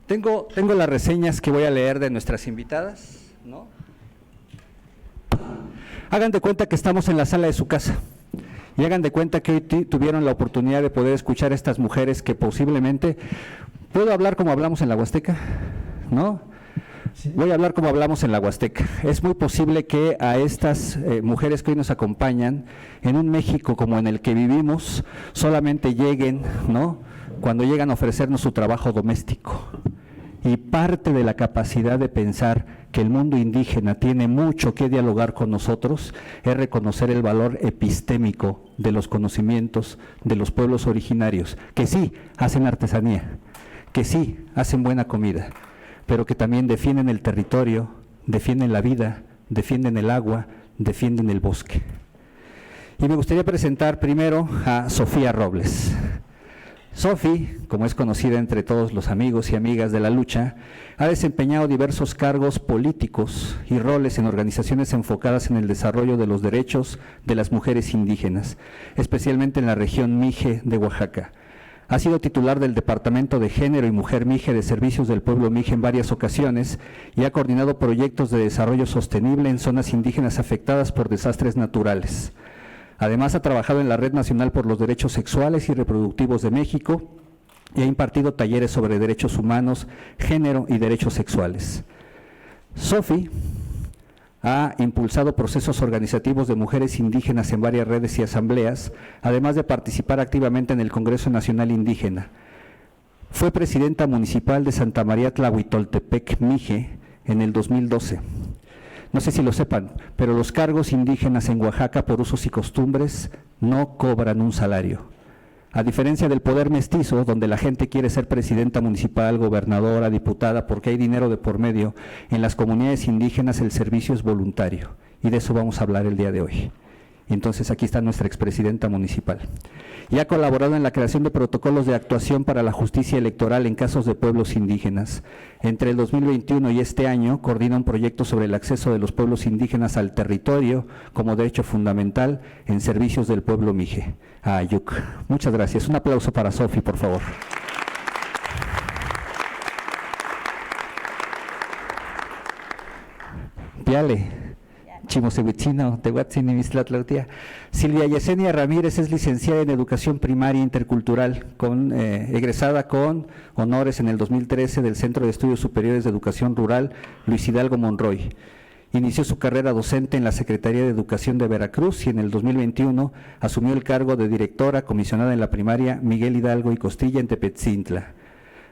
Tengo las reseñas que voy a leer de nuestras invitadas, ¿no? Hagan de cuenta que estamos en la sala de su casa y hagan de cuenta que hoy tuvieron la oportunidad de poder escuchar a estas mujeres que posiblemente, ¿puedo hablar como hablamos en la Huasteca? ¿No? Sí. Voy a hablar como hablamos en la Huasteca. Es muy posible que a estas mujeres que hoy nos acompañan, en un México como en el que vivimos, solamente lleguen, ¿no?, cuando llegan a ofrecernos su trabajo doméstico. Y parte de la capacidad de pensar que el mundo indígena tiene mucho que dialogar con nosotros es reconocer el valor epistémico de los conocimientos de los pueblos originarios, que sí hacen artesanía, que sí hacen buena comida, pero que también defienden el territorio, defienden la vida, defienden el agua, defienden el bosque. Y me gustaría presentar primero a Sofía Robles. Sofi, como es conocida entre todos los amigos y amigas de la lucha, ha desempeñado diversos cargos políticos y roles en organizaciones enfocadas en el desarrollo de los derechos de las mujeres indígenas, especialmente en la región Mije de Oaxaca. Ha sido titular del Departamento de Género y Mujer Mije de Servicios del Pueblo Mije en varias ocasiones y ha coordinado proyectos de desarrollo sostenible en zonas indígenas afectadas por desastres naturales. Además, ha trabajado en la Red Nacional por los Derechos Sexuales y Reproductivos de México y ha impartido talleres sobre derechos humanos, género y derechos sexuales. Sofi ha impulsado procesos organizativos de mujeres indígenas en varias redes y asambleas, además de participar activamente en el Congreso Nacional Indígena. Fue presidenta municipal de Santa María Tlahuitoltepec, Mije, en el 2012. No sé si lo sepan, pero los cargos indígenas en Oaxaca por usos y costumbres no cobran un salario. A diferencia del poder mestizo, donde la gente quiere ser presidenta municipal, gobernadora, diputada, porque hay dinero de por medio, en las comunidades indígenas el servicio es voluntario. Y de eso vamos a hablar el día de hoy. Entonces aquí está nuestra expresidenta municipal. Y ha colaborado en la creación de protocolos de actuación para la justicia electoral en casos de pueblos indígenas. Entre el 2021 y este año coordina un proyecto sobre el acceso de los pueblos indígenas al territorio como derecho fundamental en servicios del pueblo Mije, a Ayuk. Muchas gracias. Un aplauso para Sofi, por favor. Piale. Chimosehuitzino, Tehuatzin, Mistlatlautia. Silvia Yesenia Ramírez es licenciada en Educación Primaria Intercultural, egresada con honores en el 2013 del Centro de Estudios Superiores de Educación Rural Luis Hidalgo Monroy. Inició su carrera docente en la Secretaría de Educación de Veracruz y en el 2021 asumió el cargo de directora comisionada en la primaria Miguel Hidalgo y Costilla en Tepetzintla.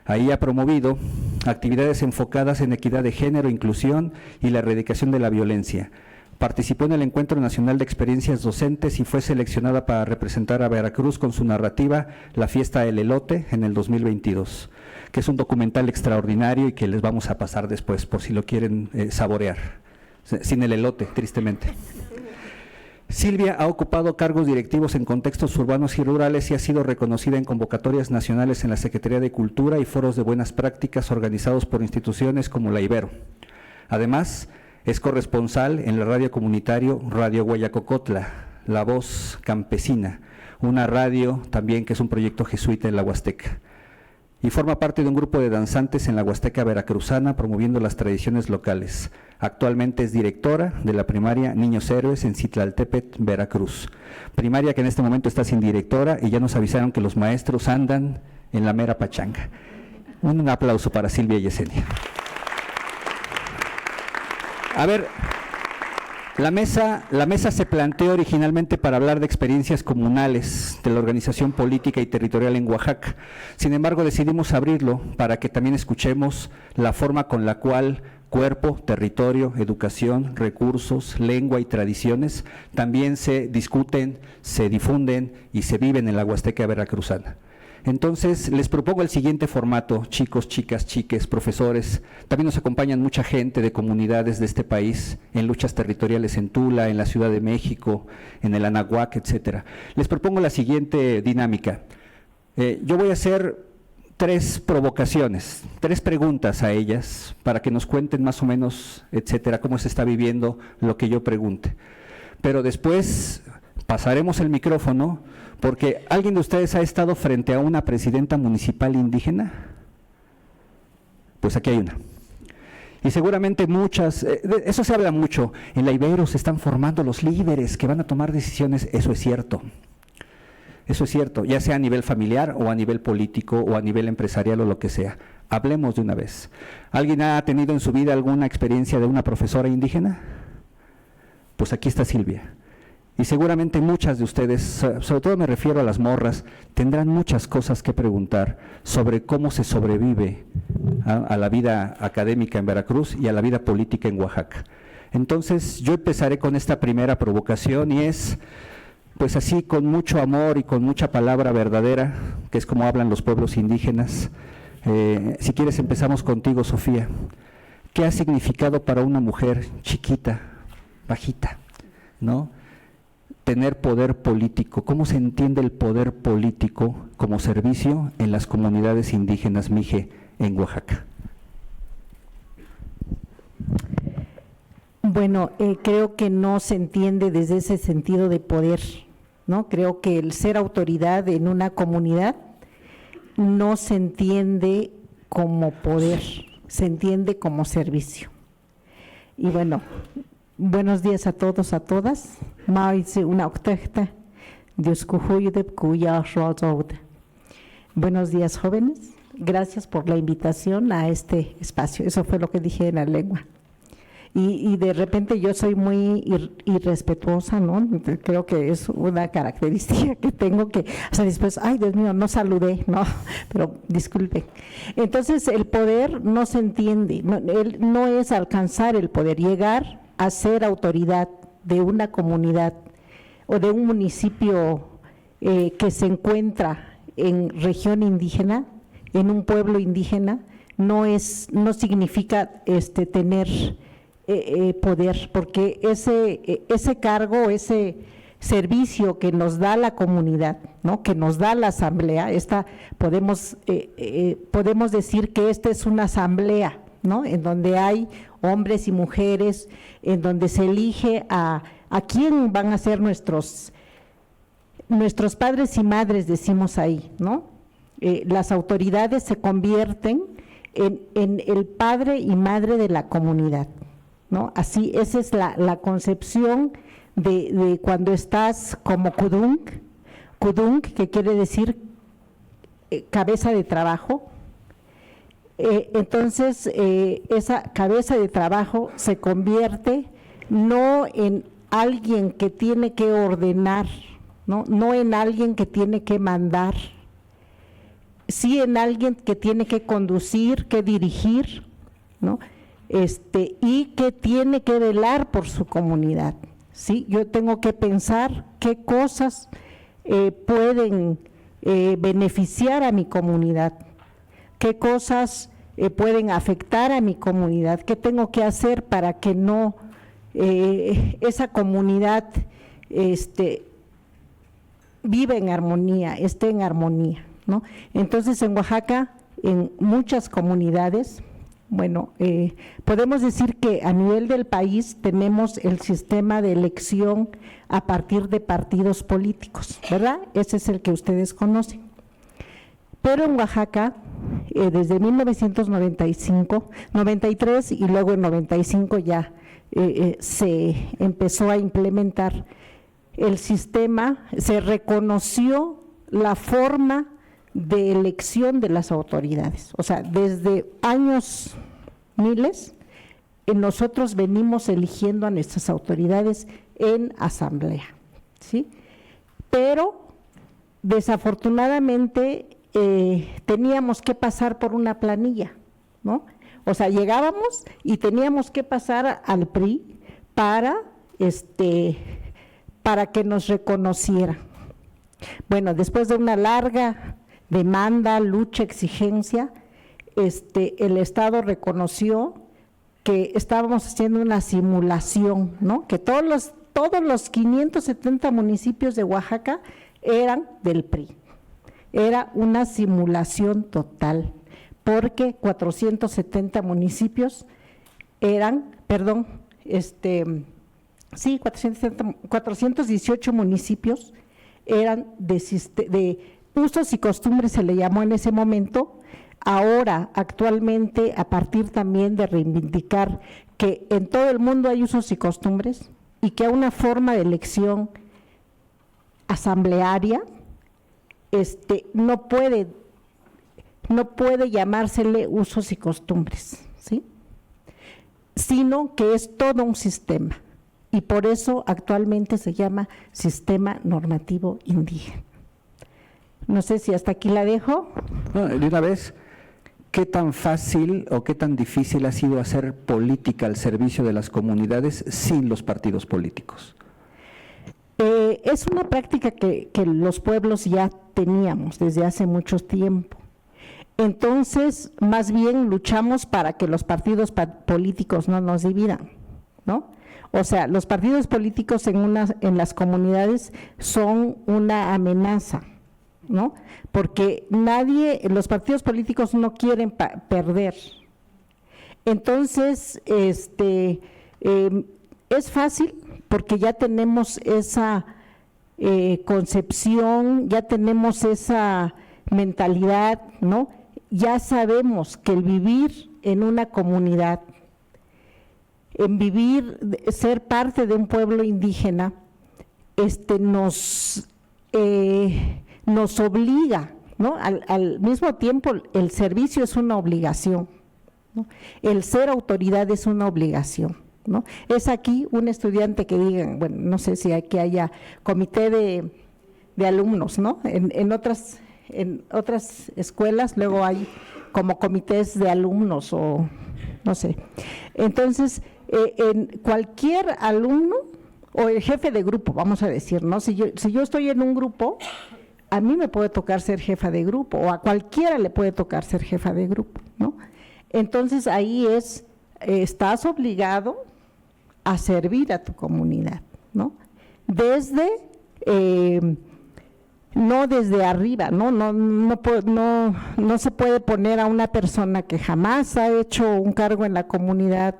Ahí ha promovido actividades enfocadas en equidad de género, inclusión y la erradicación de la violencia. Participó en el Encuentro Nacional de Experiencias Docentes y fue seleccionada para representar a Veracruz con su narrativa La Fiesta del Elote en el 2022, que es un documental extraordinario y que les vamos a pasar después por si lo quieren saborear, sin el elote, tristemente. Silvia ha ocupado cargos directivos en contextos urbanos y rurales y ha sido reconocida en convocatorias nacionales en la Secretaría de Cultura y foros de buenas prácticas organizados por instituciones como la Ibero. Además, es corresponsal en la radio comunitario Radio Guayacocotla, La Voz Campesina, una radio también que es un proyecto jesuita en la Huasteca. Y forma parte de un grupo de danzantes en la Huasteca veracruzana promoviendo las tradiciones locales. Actualmente es directora de la primaria Niños Héroes en Citlaltépetl, Veracruz. Primaria que en este momento está sin directora y ya nos avisaron que los maestros andan en la mera pachanga. Un aplauso para Silvia Yesenia. A ver, la mesa se planteó originalmente para hablar de experiencias comunales de la organización política y territorial en Oaxaca. Sin embargo, decidimos abrirlo para que también escuchemos la forma con la cual cuerpo, territorio, educación, recursos, lengua y tradiciones también se discuten, se difunden y se viven en la Huasteca veracruzana. Entonces, les propongo el siguiente formato, chicos, chicas, chiques, profesores. También nos acompañan mucha gente de comunidades de este país en luchas territoriales en Tula, en la Ciudad de México, en el Anahuac, etcétera. Les propongo la siguiente dinámica. Yo voy a hacer 3 provocaciones, 3 preguntas a ellas para que nos cuenten más o menos, etcétera, cómo se está viviendo lo que yo pregunte. Pero después pasaremos el micrófono porque ¿alguien de ustedes ha estado frente a una presidenta municipal indígena? Pues aquí hay una. Y seguramente muchas, eso se habla mucho, en la Ibero se están formando los líderes que van a tomar decisiones, eso es cierto, ya sea a nivel familiar o a nivel político o a nivel empresarial o lo que sea. Hablemos de una vez. ¿Alguien ha tenido en su vida alguna experiencia de una profesora indígena? Pues aquí está Silvia. Y seguramente muchas de ustedes, sobre todo me refiero a las morras, tendrán muchas cosas que preguntar sobre cómo se sobrevive a la vida académica en Veracruz y a la vida política en Oaxaca. Entonces yo empezaré con esta primera provocación y es, pues así, con mucho amor y con mucha palabra verdadera, que es como hablan los pueblos indígenas. Si quieres empezamos contigo, Sofía. ¿Qué ha significado para una mujer chiquita, bajita, ¿no?, tener poder político? ¿Cómo se entiende el poder político como servicio en las comunidades indígenas Mije en Oaxaca? Bueno, creo que no se entiende desde ese sentido de poder, ¿no? Creo que el ser autoridad en una comunidad no se entiende como poder, se entiende como servicio. Y bueno, buenos días a todos, a todas. Buenos días, jóvenes. Gracias por la invitación a este espacio. Eso fue lo que dije en la lengua. Y de repente yo soy muy irrespetuosa, ¿no? Creo que es una característica que tengo que, o sea, después, ay, Dios mío, no saludé, ¿no? Pero disculpen. Entonces, el poder no se entiende, no es alcanzar el poder, llegar a ser autoridad de una comunidad o de un municipio que se encuentra en región indígena, en un pueblo indígena, no significa tener poder, porque ese cargo, ese servicio que nos da la comunidad, ¿no?, que nos da la asamblea, podemos decir que esta es una asamblea, ¿no?, en donde hay hombres y mujeres, en donde se elige a quién van a ser nuestros padres y madres, decimos ahí, ¿no? Las autoridades se convierten en el padre y madre de la comunidad, ¿no? Así, esa es la concepción de cuando estás como kudung, que quiere decir cabeza de trabajo. Entonces, esa cabeza de trabajo se convierte no en alguien que tiene que ordenar, no en alguien que tiene que mandar, sí en alguien que tiene que conducir, que dirigir, ¿no?, y que tiene que velar por su comunidad, ¿sí? Yo tengo que pensar qué cosas pueden beneficiar a mi comunidad, qué cosas pueden afectar a mi comunidad, qué tengo que hacer para que no esa comunidad viva en armonía, esté en armonía, ¿no? Entonces, en Oaxaca, en muchas comunidades, bueno, podemos decir que a nivel del país tenemos el sistema de elección a partir de partidos políticos, ¿verdad? Ese es el que ustedes conocen. Pero en Oaxaca, desde 1995, 93 y luego en 95 ya se empezó a implementar el sistema, se reconoció la forma de elección de las autoridades. O sea, desde años miles, nosotros venimos eligiendo a nuestras autoridades en asamblea, ¿sí? Pero desafortunadamente teníamos que pasar por una planilla, ¿no? O sea, llegábamos y teníamos que pasar al PRI para que nos reconociera. Bueno, después de una larga demanda, lucha, exigencia, el Estado reconoció que estábamos haciendo una simulación, ¿no? Que todos los 570 municipios de Oaxaca eran del PRI. Era una simulación total, porque 470 municipios eran, 418 municipios eran de usos y costumbres, se le llamó en ese momento, ahora, actualmente, a partir también de reivindicar que en todo el mundo hay usos y costumbres y que una forma de elección asamblearia no puede llamársele usos y costumbres, ¿sí? Sino que es todo un sistema, y por eso actualmente se llama Sistema Normativo Indígena. No sé si hasta aquí la dejo. No, de una vez, ¿qué tan fácil o qué tan difícil ha sido hacer política al servicio de las comunidades sin los partidos políticos? Es una práctica que los pueblos ya teníamos desde hace mucho tiempo. Entonces, más bien luchamos para que los partidos políticos no nos dividan, ¿no? O sea, los partidos políticos en las comunidades son una amenaza, ¿no? Porque los partidos políticos no quieren perder. Entonces, es fácil porque ya tenemos esa concepción, ya tenemos esa mentalidad, ¿no? Ya sabemos que el vivir en una comunidad, ser parte de un pueblo indígena, nos obliga, ¿no? Al mismo tiempo, el servicio es una obligación, ¿no? El ser autoridad es una obligación, ¿no? Es aquí un estudiante que digan, bueno, no sé si aquí haya comité de alumnos, ¿no? En otras escuelas luego hay como comités de alumnos o no sé. Entonces, en cualquier alumno o el jefe de grupo, vamos a decir, ¿no? Si yo estoy en un grupo, a mí me puede tocar ser jefa de grupo o a cualquiera le puede tocar ser jefa de grupo, ¿no? Entonces ahí estás obligado a servir a tu comunidad, ¿no? No desde arriba, no se puede poner a una persona que jamás ha hecho un cargo en la comunidad,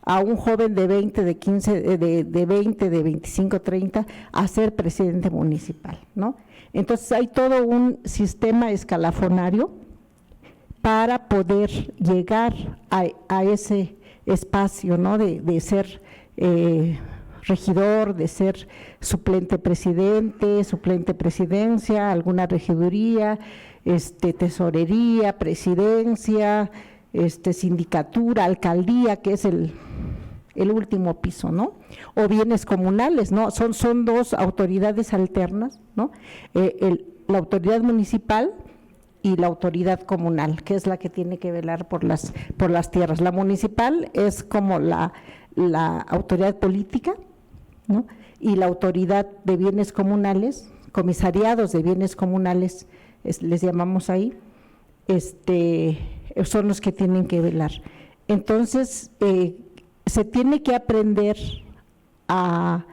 a un joven de 20, de 15, de 20, de 25, 30, a ser presidente municipal, ¿no? Entonces hay todo un sistema escalafonario para poder llegar a ese espacio, ¿no? De ser regidor, de ser suplente presidente, suplente presidencia, alguna regiduría, tesorería, presidencia, sindicatura, alcaldía, que es el último piso, ¿no? O bienes comunales, ¿no? Son dos autoridades alternas, ¿no? La autoridad municipal y la autoridad comunal, que es la que tiene que velar por las tierras. La municipal es como la autoridad política, ¿no? Y la autoridad de bienes comunales, comisariados de bienes comunales, les llamamos ahí, son los que tienen que velar. Entonces, se tiene que aprender a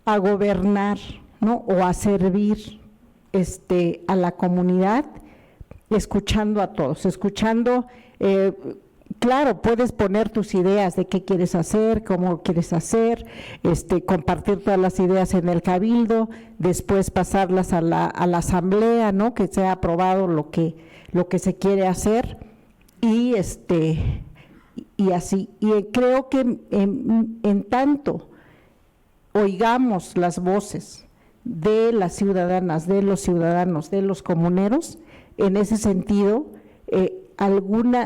gobernar, ¿no? O a servir a la comunidad, escuchando a todos, claro, puedes poner tus ideas de qué quieres hacer, cómo quieres hacer, compartir todas las ideas en el cabildo, después pasarlas a la asamblea, ¿no? Que sea aprobado lo que se quiere hacer y así. Y creo que en tanto oigamos las voces de las ciudadanas, de los ciudadanos, de los comuneros, en ese sentido, algún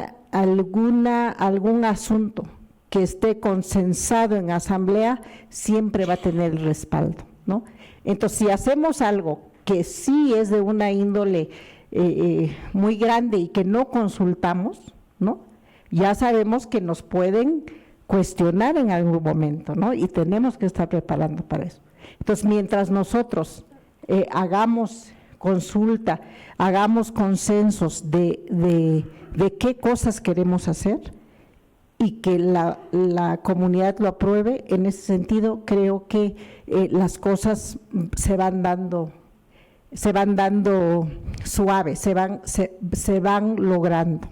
asunto que esté consensado en asamblea siempre va a tener el respaldo, ¿no? Entonces, si hacemos algo que sí es de una índole muy grande y que no consultamos, ¿no? Ya sabemos que nos pueden cuestionar en algún momento, ¿no? Y tenemos que estar preparando para eso. Entonces, mientras nosotros hagamos consulta, hagamos consensos de qué cosas queremos hacer y que la comunidad lo apruebe, en ese sentido creo que las cosas se van dando suaves, se van logrando.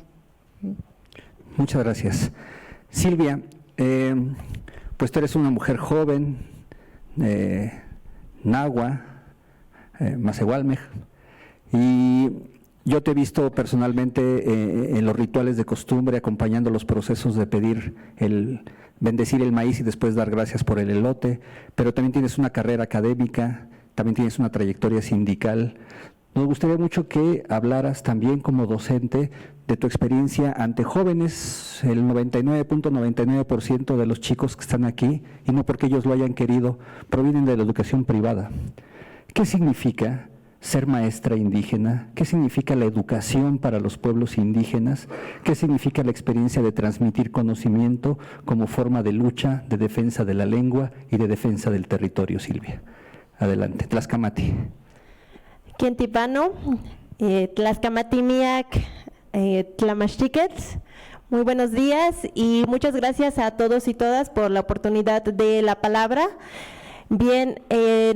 Muchas gracias. Silvia, pues tú eres una mujer joven, nahua, macehualmej, y Yo te he visto personalmente en los rituales de costumbre, acompañando los procesos de pedir bendecir el maíz y después dar gracias por el elote, pero también tienes una carrera académica, también tienes una trayectoria sindical. Nos gustaría mucho que hablaras también como docente de tu experiencia ante jóvenes. El 99.99% de los chicos que están aquí, y no porque ellos lo hayan querido, provienen de la educación privada. ¿Qué significa ser maestra indígena? ¿Qué significa la educación para los pueblos indígenas? ¿Qué significa la experiencia de transmitir conocimiento como forma de lucha, de defensa de la lengua y de defensa del territorio, Silvia? Adelante, Tlaxcamati. Quintipano, Tlaxcamatimiac, Tlamachtiquetl. Muy buenos días y muchas gracias a todos y todas por la oportunidad de la palabra. Bien,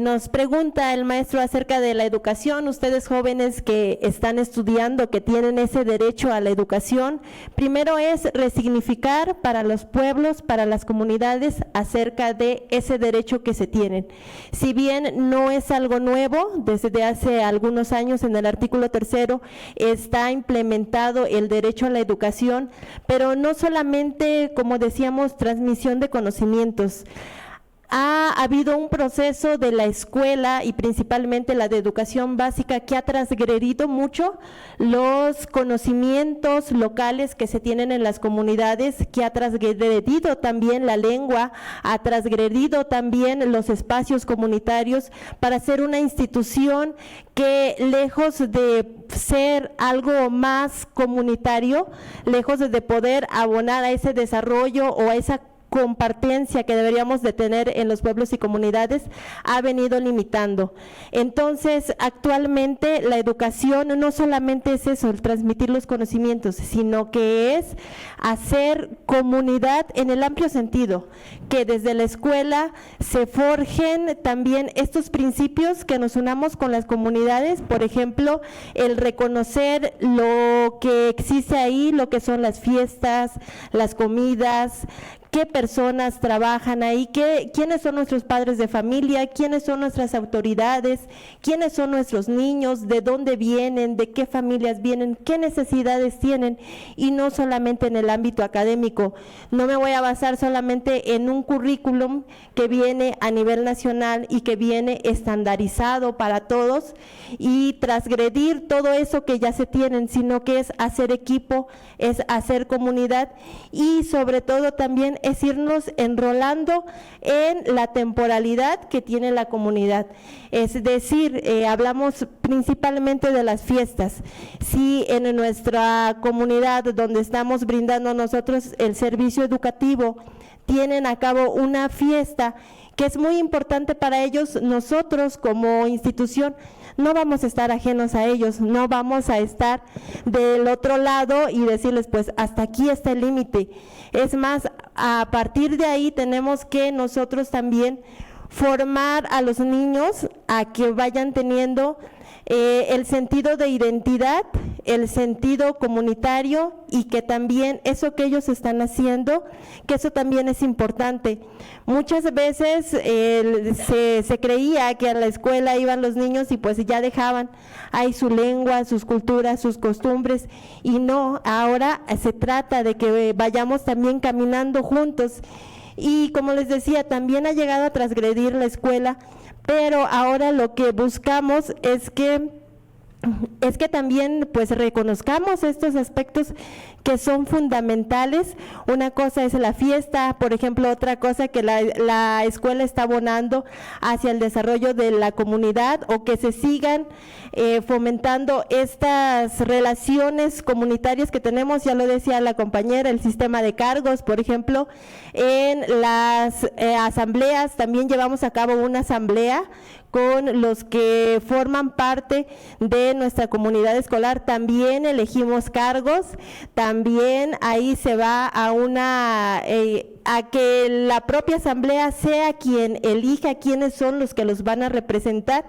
nos pregunta el maestro acerca de la educación. Ustedes jóvenes que están estudiando, que tienen ese derecho a la educación, primero es resignificar para los pueblos, para las comunidades, acerca de ese derecho que se tienen. Si bien no es algo nuevo, desde hace algunos años en el artículo 3 está implementado el derecho a la educación, pero no solamente, como decíamos, transmisión de conocimientos. Ha habido un proceso de la escuela y principalmente la de educación básica que ha transgredido mucho los conocimientos locales que se tienen en las comunidades, que ha transgredido también la lengua, ha transgredido también los espacios comunitarios para ser una institución que, lejos de ser algo más comunitario, lejos de poder abonar a ese desarrollo o a esa compartencia que deberíamos de tener en los pueblos y comunidades, ha venido limitando. Entonces, actualmente la educación no solamente es eso, el transmitir los conocimientos, sino que es hacer comunidad en el amplio sentido, que desde la escuela se forjen también estos principios, que nos unamos con las comunidades, por ejemplo, el reconocer lo que existe ahí, lo que son las fiestas, las comidas, qué personas trabajan ahí, quiénes son nuestros padres de familia, quiénes son nuestras autoridades, quiénes son nuestros niños, de dónde vienen, de qué familias vienen, qué necesidades tienen, y no solamente en el ámbito académico. No me voy a basar solamente en un currículum que viene a nivel nacional y que viene estandarizado para todos y transgredir todo eso que ya se tienen, sino que es hacer equipo, es hacer comunidad y sobre todo también es irnos enrolando en la temporalidad que tiene la comunidad. Es decir, hablamos principalmente de las fiestas. Si en nuestra comunidad donde estamos brindando nosotros el servicio educativo tienen a cabo una fiesta que es muy importante para ellos, nosotros como institución no vamos a estar ajenos a ellos, no vamos a estar del otro lado y decirles pues hasta aquí está el límite. Es más, a partir de ahí tenemos que nosotros también formar a los niños a que vayan teniendo el sentido de identidad, el sentido comunitario y que también eso que ellos están haciendo, que eso también es importante. Muchas veces se creía que a la escuela iban los niños y pues ya dejaban ahí su lengua, sus culturas, sus costumbres y no, ahora se trata de que vayamos también caminando juntos y como les decía, también ha llegado a transgredir la escuela, pero ahora lo que buscamos es que también pues reconozcamos estos aspectos que son fundamentales. Una cosa es la fiesta, por ejemplo, otra cosa que la escuela está abonando hacia el desarrollo de la comunidad o que se sigan fomentando estas relaciones comunitarias que tenemos, ya lo decía la compañera, el sistema de cargos, por ejemplo, en las asambleas, también llevamos a cabo una asamblea con los que forman parte de nuestra comunidad escolar, también elegimos cargos, también ahí se va a a que la propia asamblea sea quien elija quiénes son los que los van a representar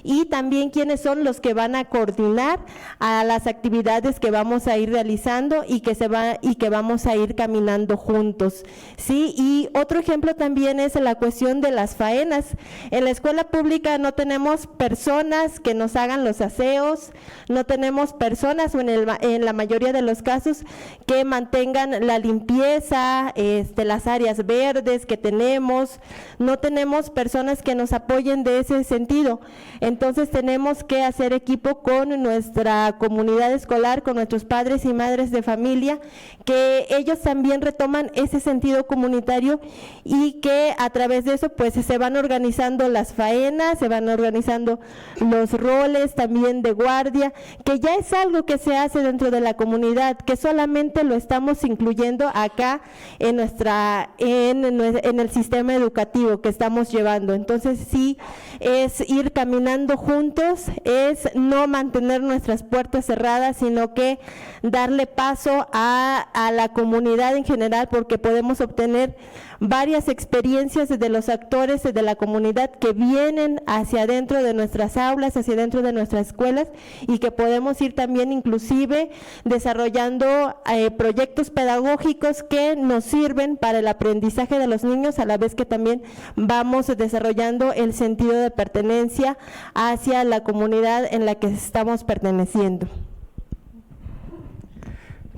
y también quiénes son los que van a coordinar a las actividades que vamos a ir realizando y que vamos a ir caminando juntos, ¿sí? Y otro ejemplo también es la cuestión de las faenas. En la escuela pública no tenemos personas que nos hagan los aseos, no tenemos personas, o en la mayoría de los casos, que mantengan la limpieza, las áreas verdes que tenemos, no tenemos personas que nos apoyen de ese sentido. Entonces tenemos que hacer equipo con nuestra comunidad escolar, con nuestros padres y madres de familia, que ellos también retoman ese sentido comunitario y que a través de eso pues se van organizando las faenas, se van organizando los roles también de guardia, que ya es algo que se hace dentro de la comunidad, que solamente lo estamos incluyendo acá en el sistema educativo que estamos llevando. Entonces sí, es ir caminando juntos, es no mantener nuestras puertas cerradas, sino que darle paso a la comunidad en general, porque podemos obtener varias experiencias de los actores de la comunidad que vienen hacia adentro de nuestras aulas, hacia adentro de nuestras escuelas, y que podemos ir también inclusive desarrollando proyectos pedagógicos que nos sirven para el aprendizaje de los niños, a la vez que también vamos desarrollando el sentido de pertenencia hacia la comunidad en la que estamos perteneciendo.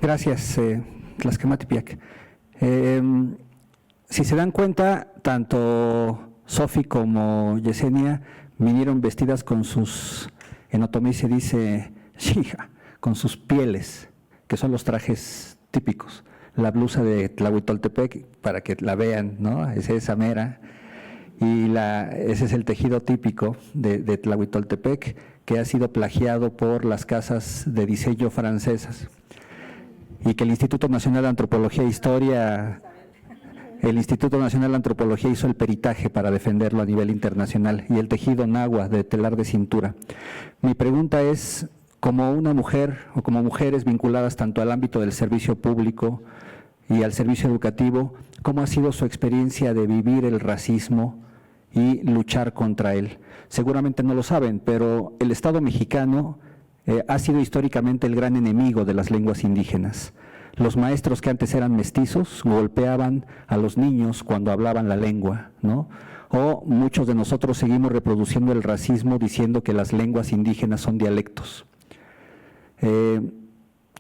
Gracias, Tlaxcamatipiac. Si se dan cuenta, tanto Sofi como Yesenia vinieron vestidas con sus, en otomí se dice, shija, con sus pieles, que son los trajes típicos. La blusa de Tlahuitoltepec, para que la vean, ¿no? Es esa mera. Y ese es el tejido típico de Tlahuitoltepec, que ha sido plagiado por las casas de diseño francesas. Y que el Instituto Nacional de Antropología e Historia, el Instituto Nacional de Antropología hizo el peritaje para defenderlo a nivel internacional, y el tejido nahua de telar de cintura. Mi pregunta es, como una mujer o como mujeres vinculadas tanto al ámbito del servicio público y al servicio educativo, ¿cómo ha sido su experiencia de vivir el racismo y luchar contra él? Seguramente no lo saben, pero el Estado mexicano ha sido históricamente el gran enemigo de las lenguas indígenas. Los maestros que antes eran mestizos golpeaban a los niños cuando hablaban la lengua, ¿no? O muchos de nosotros seguimos reproduciendo el racismo diciendo que las lenguas indígenas son dialectos. Ese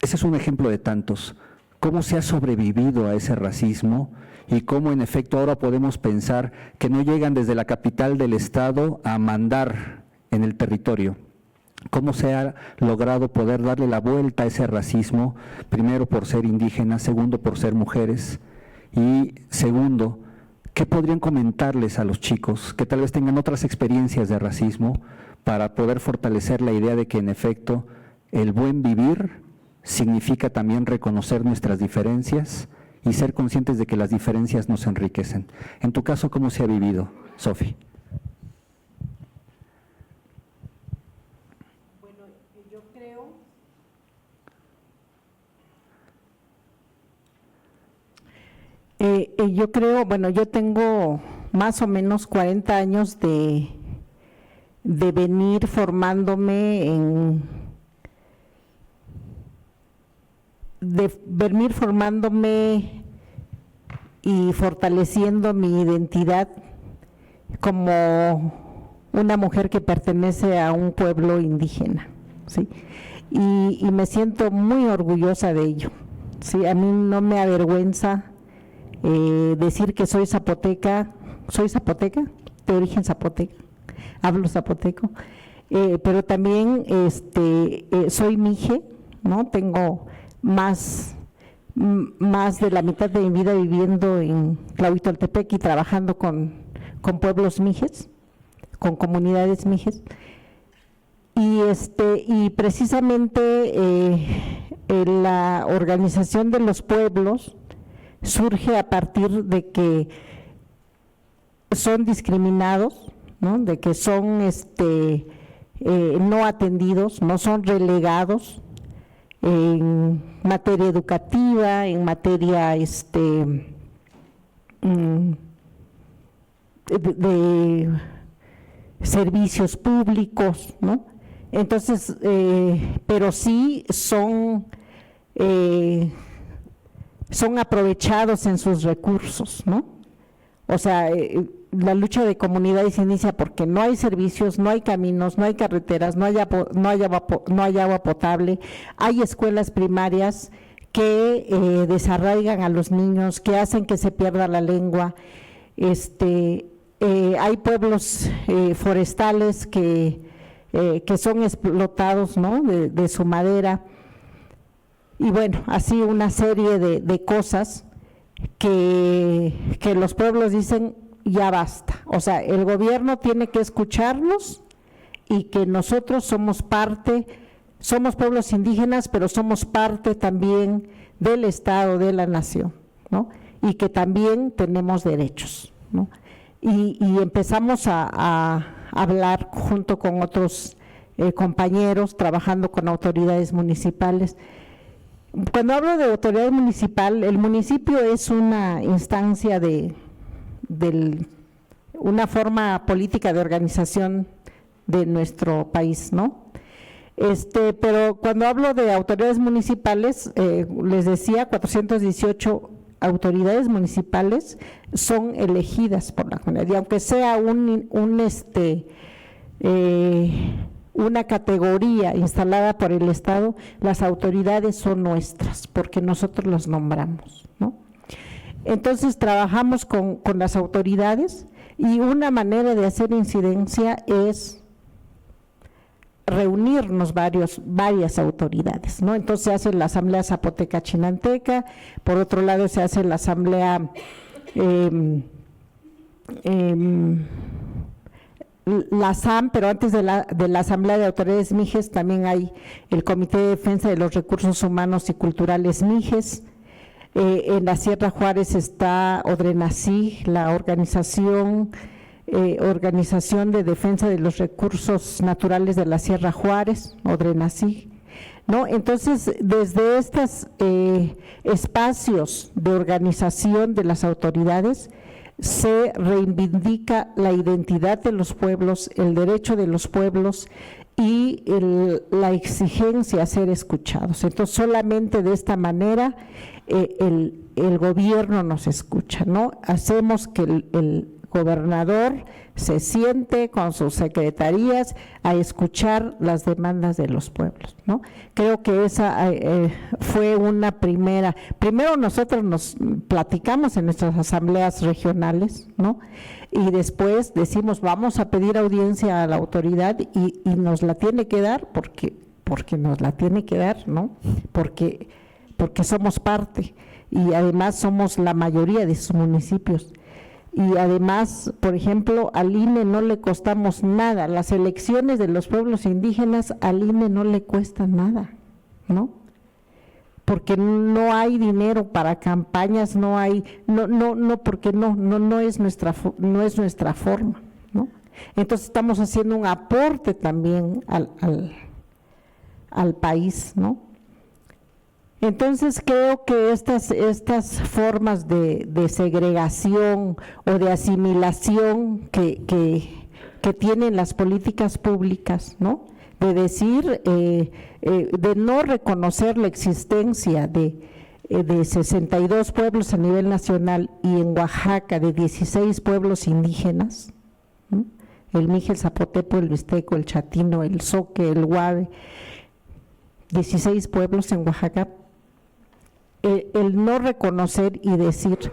es un ejemplo de tantos. ¿Cómo se ha sobrevivido a ese racismo? Y cómo en efecto ahora podemos pensar que no llegan desde la capital del Estado a mandar en el territorio. ¿Cómo se ha logrado poder darle la vuelta a ese racismo? Primero por ser indígenas, segundo por ser mujeres, y segundo, ¿qué podrían comentarles a los chicos que tal vez tengan otras experiencias de racismo para poder fortalecer la idea de que en efecto el buen vivir significa también reconocer nuestras diferencias y ser conscientes de que las diferencias nos enriquecen? En tu caso, ¿cómo se ha vivido, Sofi? Yo creo, bueno, yo tengo más o menos 40 años de venir formándome y fortaleciendo mi identidad como una mujer que pertenece a un pueblo indígena, ¿sí? Y me siento muy orgullosa de ello, ¿sí? A mí no me avergüenza decir que soy zapoteca, de origen zapoteca, hablo zapoteco, pero también soy mije, ¿no? Tengo más de la mitad de mi vida viviendo en Tlahuitoltepec y trabajando con pueblos mijes, con comunidades mijes, y precisamente la organización de los pueblos surge a partir de que son discriminados, ¿no? De que son no atendidos, no son relegados en materia educativa, en materia de servicios públicos, ¿no? Entonces, pero sí son aprovechados en sus recursos, ¿no? O sea, la lucha de comunidades se inicia porque no hay servicios, no hay caminos, no hay carreteras, no hay agua potable, hay escuelas primarias que desarraigan a los niños, que hacen que se pierda la lengua, hay pueblos forestales que son explotados, ¿no?, de su madera, y bueno, así una serie de cosas que los pueblos dicen ya basta. O sea, el gobierno tiene que escucharnos y que nosotros somos parte, somos pueblos indígenas, pero somos parte también del Estado, de la nación, ¿no? Y que también tenemos derechos, ¿no? Y empezamos a hablar junto con otros compañeros, trabajando con autoridades municipales. Cuando hablo de autoridad municipal, el municipio es una instancia una forma política de organización de nuestro país, ¿no? Pero cuando hablo de autoridades municipales, les decía, 418 autoridades municipales son elegidas por la comunidad, y aunque sea una categoría instalada por el Estado, las autoridades son nuestras, porque nosotros las nombramos, ¿no? Entonces trabajamos con las autoridades, y una manera de hacer incidencia es reunirnos varias autoridades, ¿no? Entonces se hace la Asamblea Zapoteca Chinanteca, por otro lado se hace la Asamblea la SAM, pero antes de la Asamblea de Autoridades Mijes también hay el Comité de Defensa de los Recursos Humanos y Culturales Mijes. En la Sierra Juárez está ODRENACI, la Organización de Defensa de los Recursos Naturales de la Sierra Juárez, ODRENACI, ¿no? Entonces, desde estos espacios de organización de las autoridades, se reivindica la identidad de los pueblos, el derecho de los pueblos y la exigencia a ser escuchados. Entonces, solamente de esta manera el gobierno nos escucha, ¿no? Hacemos que el gobernador se siente con sus secretarías a escuchar las demandas de los pueblos, ¿no? Creo que esa fue una primero nosotros nos platicamos en nuestras asambleas regionales, ¿no? Y después decimos vamos a pedir audiencia a la autoridad y nos la tiene que dar porque nos la tiene que dar, ¿no? Porque somos parte y además somos la mayoría de sus municipios. Y además, por ejemplo, al INE no le costamos nada, las elecciones de los pueblos indígenas al INE no le cuestan nada, ¿no? Porque no hay dinero para campañas, porque no es nuestra forma, ¿no? Entonces estamos haciendo un aporte también al país, ¿no? Entonces creo que estas formas de segregación o de asimilación que tienen las políticas públicas, ¿no? De decir, de no reconocer la existencia de 62 pueblos a nivel nacional y en Oaxaca de 16 pueblos indígenas, ¿no? El Mije, el Zapoteco, el Mixteco, el Chatino, el Zoque, el Guave, 16 pueblos en Oaxaca. El no reconocer y decir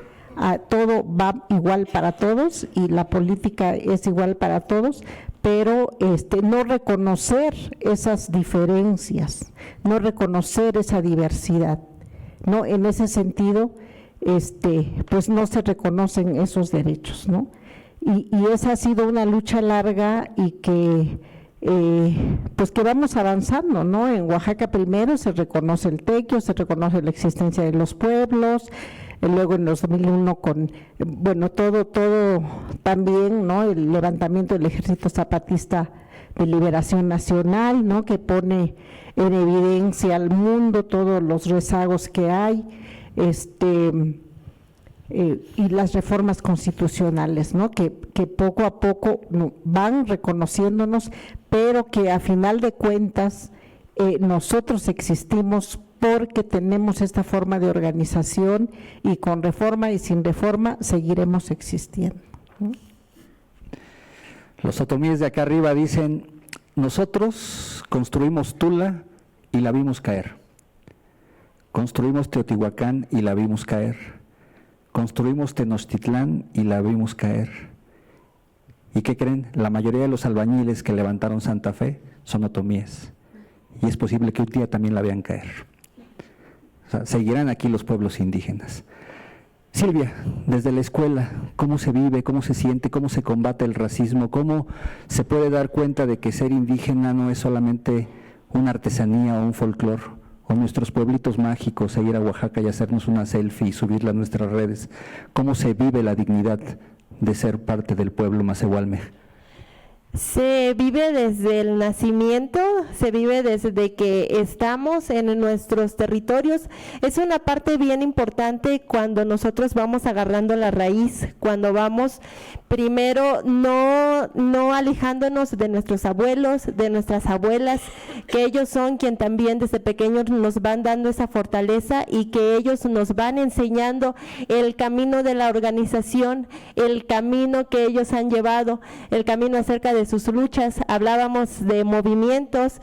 todo va igual para todos y la política es igual para todos, pero no reconocer esas diferencias, no reconocer esa diversidad, ¿no? En ese sentido, pues no se reconocen esos derechos, ¿no? Y esa ha sido una lucha larga y que pues que vamos avanzando, ¿no? En Oaxaca primero se reconoce el tequio, se reconoce la existencia de los pueblos, luego en los 2001 todo también, ¿no? El levantamiento del Ejército Zapatista de Liberación Nacional, ¿no? Que pone en evidencia al mundo todos los rezagos que hay, y las reformas constitucionales, ¿no? Que poco a poco van reconociéndonos, pero que a final de cuentas nosotros existimos porque tenemos esta forma de organización, y con reforma y sin reforma seguiremos existiendo. Los otomíes de acá arriba dicen: nosotros construimos Tula y la vimos caer, construimos Teotihuacán y la vimos caer, construimos Tenochtitlán y la vimos caer. ¿Y qué creen? La mayoría de los albañiles que levantaron Santa Fe son otomíes, y es posible que un día también la vean caer. O sea, seguirán aquí los pueblos indígenas. Silvia, desde la escuela, ¿cómo se vive, cómo se siente, cómo se combate el racismo? ¿Cómo se puede dar cuenta de que ser indígena no es solamente una artesanía o un folclore? O nuestros pueblitos mágicos, ir a Oaxaca y hacernos una selfie y subirla a nuestras redes. ¿Cómo se vive la dignidad de ser parte del pueblo macehualme? Se vive desde el nacimiento, se vive desde que estamos en nuestros territorios. Es una parte bien importante cuando nosotros vamos agarrando la raíz, cuando vamos primero no alejándonos de nuestros abuelos, de nuestras abuelas, que ellos son quien también desde pequeños nos van dando esa fortaleza, y que ellos nos van enseñando el camino de la organización, el camino que ellos han llevado, el camino acerca de sus luchas. Hablábamos de movimientos,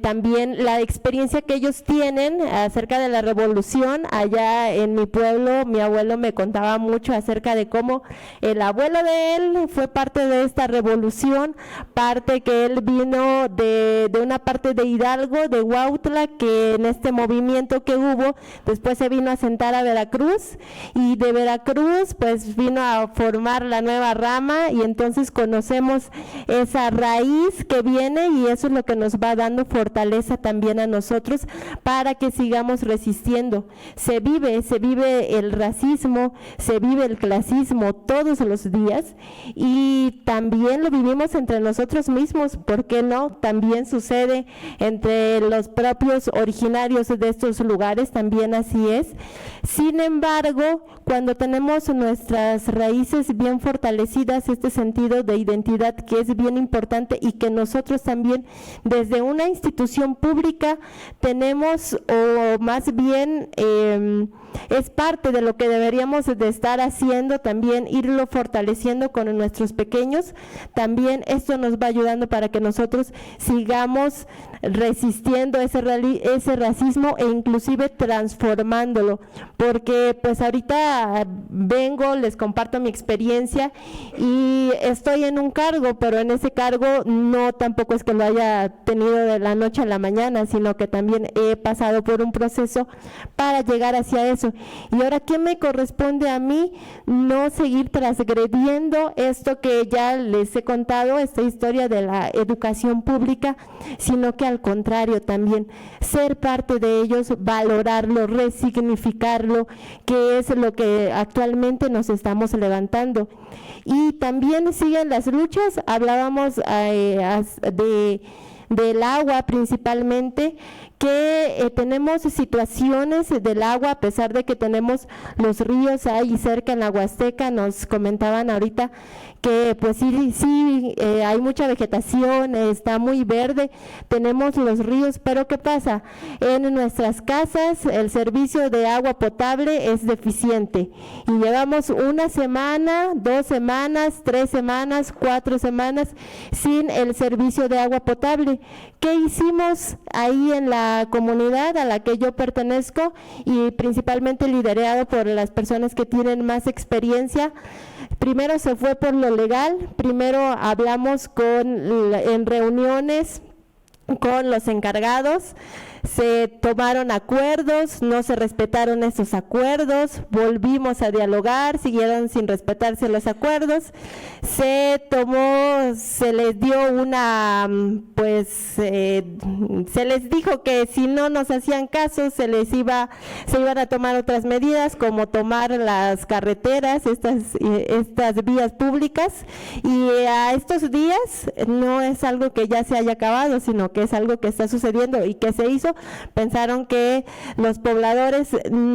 también la experiencia que ellos tienen acerca de la revolución. Allá en mi pueblo, mi abuelo me contaba mucho acerca de cómo el abuelo de él fue parte de esta revolución, parte que él vino de una parte de Hidalgo, de Huautla, que en este movimiento que hubo, después se vino a asentar a Veracruz, y de Veracruz pues vino a formar la nueva rama, y entonces conocemos esa raíz que viene, y eso es lo que nos va dando fortaleza también a nosotros para que sigamos resistiendo. Se vive el racismo, se vive el clasismo todos los días, y también lo vivimos entre nosotros mismos. ¿Por qué no? También sucede entre los propios originarios de estos lugares, también así es. Sin embargo, cuando tenemos nuestras raíces bien fortalecidas, este sentido de identidad que es bien importante, y que nosotros también desde una institución pública tenemos, o más bien es parte de lo que deberíamos de estar haciendo, también irlo fortaleciendo con nuestros pequeños. También esto nos va ayudando para que nosotros sigamos resistiendo ese racismo, e inclusive transformándolo, porque pues ahorita vengo, les comparto mi experiencia, y estoy en un cargo, pero en ese cargo no tampoco es que lo haya tenido de la noche a la mañana, sino que también he pasado por un proceso para llegar hacia eso. Y ahora, ¿qué me corresponde a mí? No seguir transgrediendo esto que ya les he contado, esta historia de la educación pública, sino que al contrario también ser parte de ellos, valorarlo, resignificarlo, que es lo que actualmente nos estamos levantando. Y también siguen las luchas. Hablábamos del agua principalmente, que tenemos situaciones del agua, a pesar de que tenemos los ríos ahí cerca en la Huasteca. Nos comentaban ahorita que pues sí, hay mucha vegetación, está muy verde, tenemos los ríos, pero ¿qué pasa? En nuestras casas el servicio de agua potable es deficiente, y llevamos una semana, 2 semanas, 3 semanas, 4 semanas sin el servicio de agua potable. ¿Qué hicimos ahí en la comunidad a la que yo pertenezco, y principalmente liderado por las personas que tienen más experiencia? Primero se fue por lo legal, primero hablamos en reuniones con los encargados, se tomaron acuerdos, no se respetaron esos acuerdos, volvimos a dialogar, siguieron sin respetarse los acuerdos, se les dio se les dijo que si no nos hacían caso se iban a tomar otras medidas, como tomar las carreteras, estas vías públicas, y a estos días no es algo que ya se haya acabado, sino que es algo que está sucediendo y que se hizo pensaron que los pobladores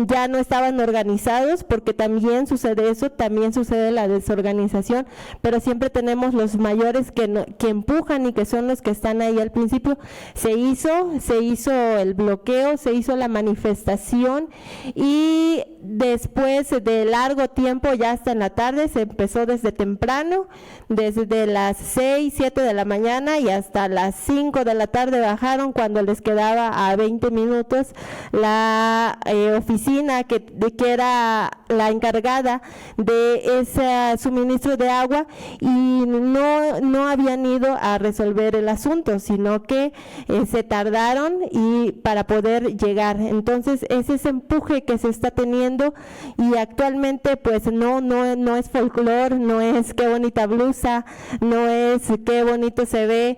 ya no estaban organizados, porque también sucede eso, también sucede la desorganización, pero siempre tenemos los mayores que empujan y que son los que están ahí al principio. Se hizo el bloqueo, se hizo la manifestación y después de largo tiempo, ya hasta en la tarde, se empezó desde temprano, desde las 6, 7 de la mañana y hasta las 5 de la tarde bajaron, cuando les quedaba a 20 minutos la oficina que era la encargada de ese suministro de agua, y no habían ido a resolver el asunto, sino que se tardaron y para poder llegar. Entonces es ese empuje que se está teniendo, y actualmente pues no es folclor, no es qué bonita blusa, no es qué bonito se ve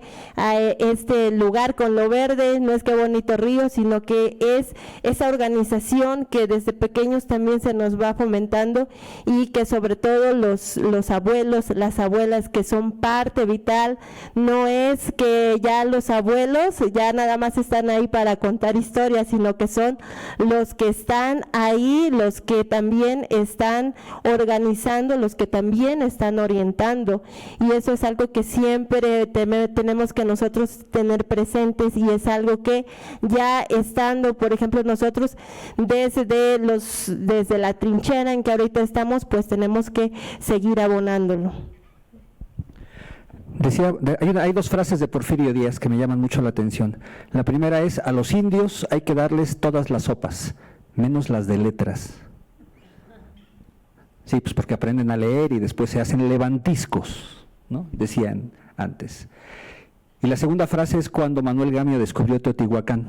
este lugar con lo verde, no es qué bonito río, sino que es esa organización que desde pequeños también se nos va fomentando, y que sobre todo los abuelos, las abuelas, que son parte vital. No es que ya los abuelos ya nada más están ahí para contar historias, sino que son los que están ahí, los que también están organizando, los que también están orientando, y eso es algo que siempre tenemos que nosotros tener presentes, y es algo que ya estando, por ejemplo, nosotros desde la trinchera en que ahorita estamos, pues tenemos que seguir abonándolo. Decía, hay dos frases de Porfirio Díaz que me llaman mucho la atención. La primera es: a los indios hay que darles todas las sopas, menos las de letras. Sí, pues porque aprenden a leer y después se hacen levantiscos, ¿no? Decían antes. Y la segunda frase es cuando Manuel Gamio descubrió Teotihuacán,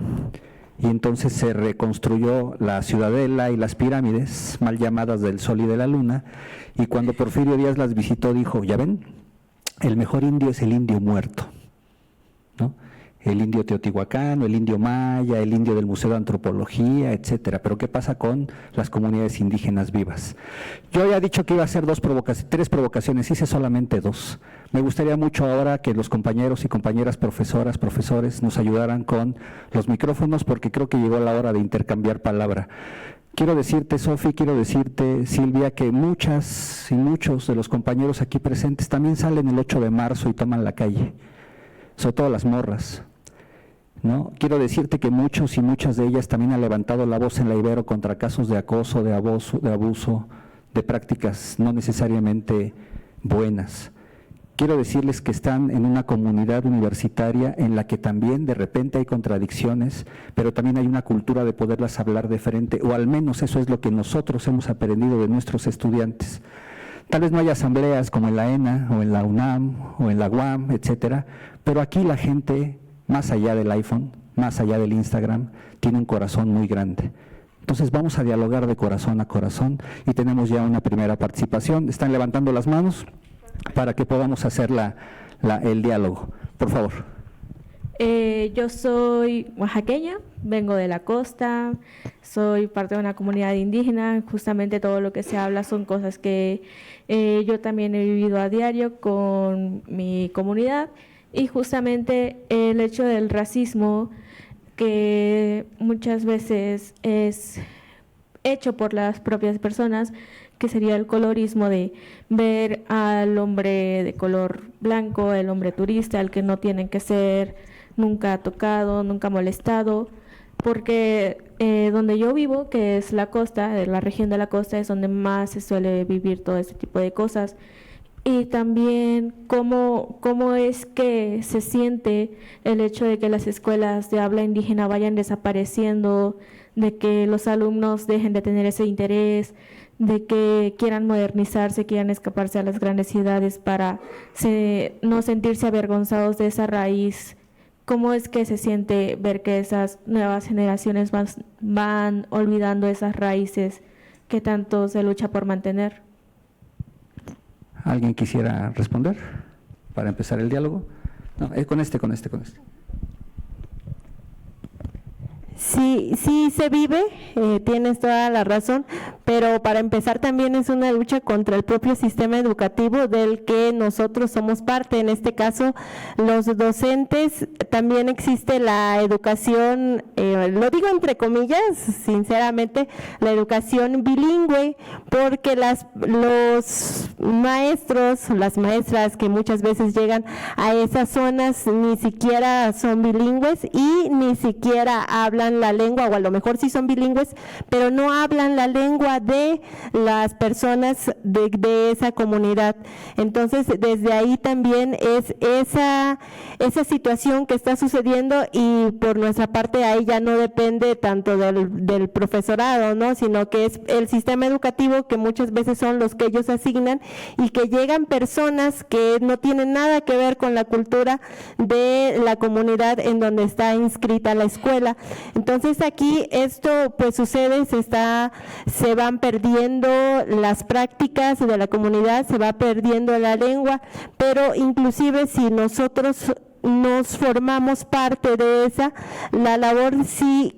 y entonces se reconstruyó la ciudadela y las pirámides, mal llamadas del Sol y de la Luna, y cuando Porfirio Díaz las visitó dijo: ya ven, el mejor indio es el indio muerto, ¿no? El indio teotihuacano, el indio maya, el indio del Museo de Antropología, etcétera. Pero ¿qué pasa con las comunidades indígenas vivas? Yo había dicho que iba a hacer 3 provocaciones, hice solamente 2. Me gustaría mucho ahora que los compañeros y compañeras profesoras, profesores nos ayudaran con los micrófonos, porque creo que llegó la hora de intercambiar palabra. Quiero decirte, Sofi, quiero decirte, Silvia, que muchas y muchos de los compañeros aquí presentes también salen el 8 de marzo y toman la calle, sobre todo las morras, ¿no? Quiero decirte que muchos y muchas de ellas también han levantado la voz en la Ibero contra casos de acoso, de abuso, de prácticas no necesariamente buenas. Quiero decirles que están en una comunidad universitaria en la que también de repente hay contradicciones, pero también hay una cultura de poderlas hablar de frente, o al menos eso es lo que nosotros hemos aprendido de nuestros estudiantes. Tal vez no haya asambleas como en la ENA, o en la UNAM, o en la UAM, etcétera, pero aquí la gente, más allá del iPhone, más allá del Instagram, tiene un corazón muy grande. Entonces vamos a dialogar de corazón a corazón, y tenemos ya una primera participación. Están levantando las manos para que podamos hacer el diálogo. Por favor. Yo soy oaxaqueña, vengo de la costa, soy parte de una comunidad indígena. Justamente todo lo que se habla son cosas que yo también he vivido a diario con mi comunidad, y justamente el hecho del racismo, que muchas veces es hecho por las propias personas, que sería el colorismo de ver al hombre de color blanco, el hombre turista, el que no tienen que ser nunca tocado, nunca molestado, porque donde yo vivo, que es la costa, la región de la costa, es donde más se suele vivir todo este tipo de cosas. Y también cómo es que se siente el hecho de que las escuelas de habla indígena vayan desapareciendo, de que los alumnos dejen de tener ese interés, de que quieran modernizarse, quieran escaparse a las grandes ciudades para no sentirse avergonzados de esa raíz. ¿Cómo es que se siente ver que esas nuevas generaciones van olvidando esas raíces que tanto se lucha por mantener? ¿Alguien quisiera responder para empezar el diálogo? No, con este. Sí se vive, tienes toda la razón, pero para empezar también es una lucha contra el propio sistema educativo del que nosotros somos parte. En este caso, los docentes, también existe la educación, lo digo entre comillas, sinceramente, la educación bilingüe, porque los maestros, las maestras que muchas veces llegan a esas zonas ni siquiera son bilingües y ni siquiera hablan la lengua, o a lo mejor sí son bilingües, pero no hablan la lengua de las personas de esa comunidad. Entonces, desde ahí también es esa situación que está sucediendo, y por nuestra parte ahí ya no depende tanto del profesorado, ¿no?, sino que es el sistema educativo, que muchas veces son los que ellos asignan, y que llegan personas que no tienen nada que ver con la cultura de la comunidad en donde está inscrita la escuela. Entonces aquí esto pues sucede, se van perdiendo las prácticas de la comunidad, se va perdiendo la lengua, pero inclusive si nosotros nos formamos parte de esa, la labor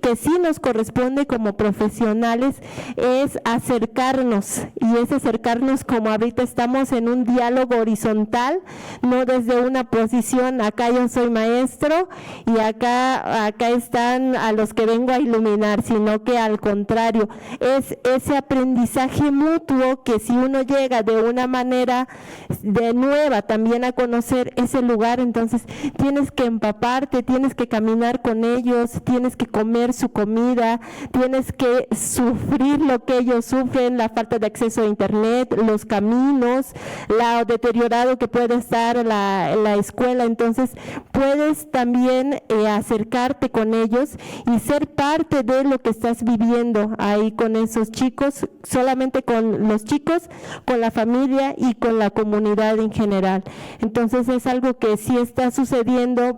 que sí nos corresponde como profesionales es acercarnos, y es acercarnos como ahorita estamos en un diálogo horizontal, no desde una posición, acá yo soy maestro y acá están a los que vengo a iluminar, sino que al contrario, es ese aprendizaje mutuo que si uno llega de una manera de nueva también a conocer ese lugar, entonces tienes que empaparte, tienes que caminar con ellos, tienes que comer su comida, tienes que sufrir lo que ellos sufren, la falta de acceso a internet, los caminos, lo deteriorado que puede estar la escuela. Entonces puedes también acercarte con ellos y ser parte de lo que estás viviendo ahí con esos chicos, solamente con los chicos, con la familia y con la comunidad en general. Entonces es algo que sí está sucediendo,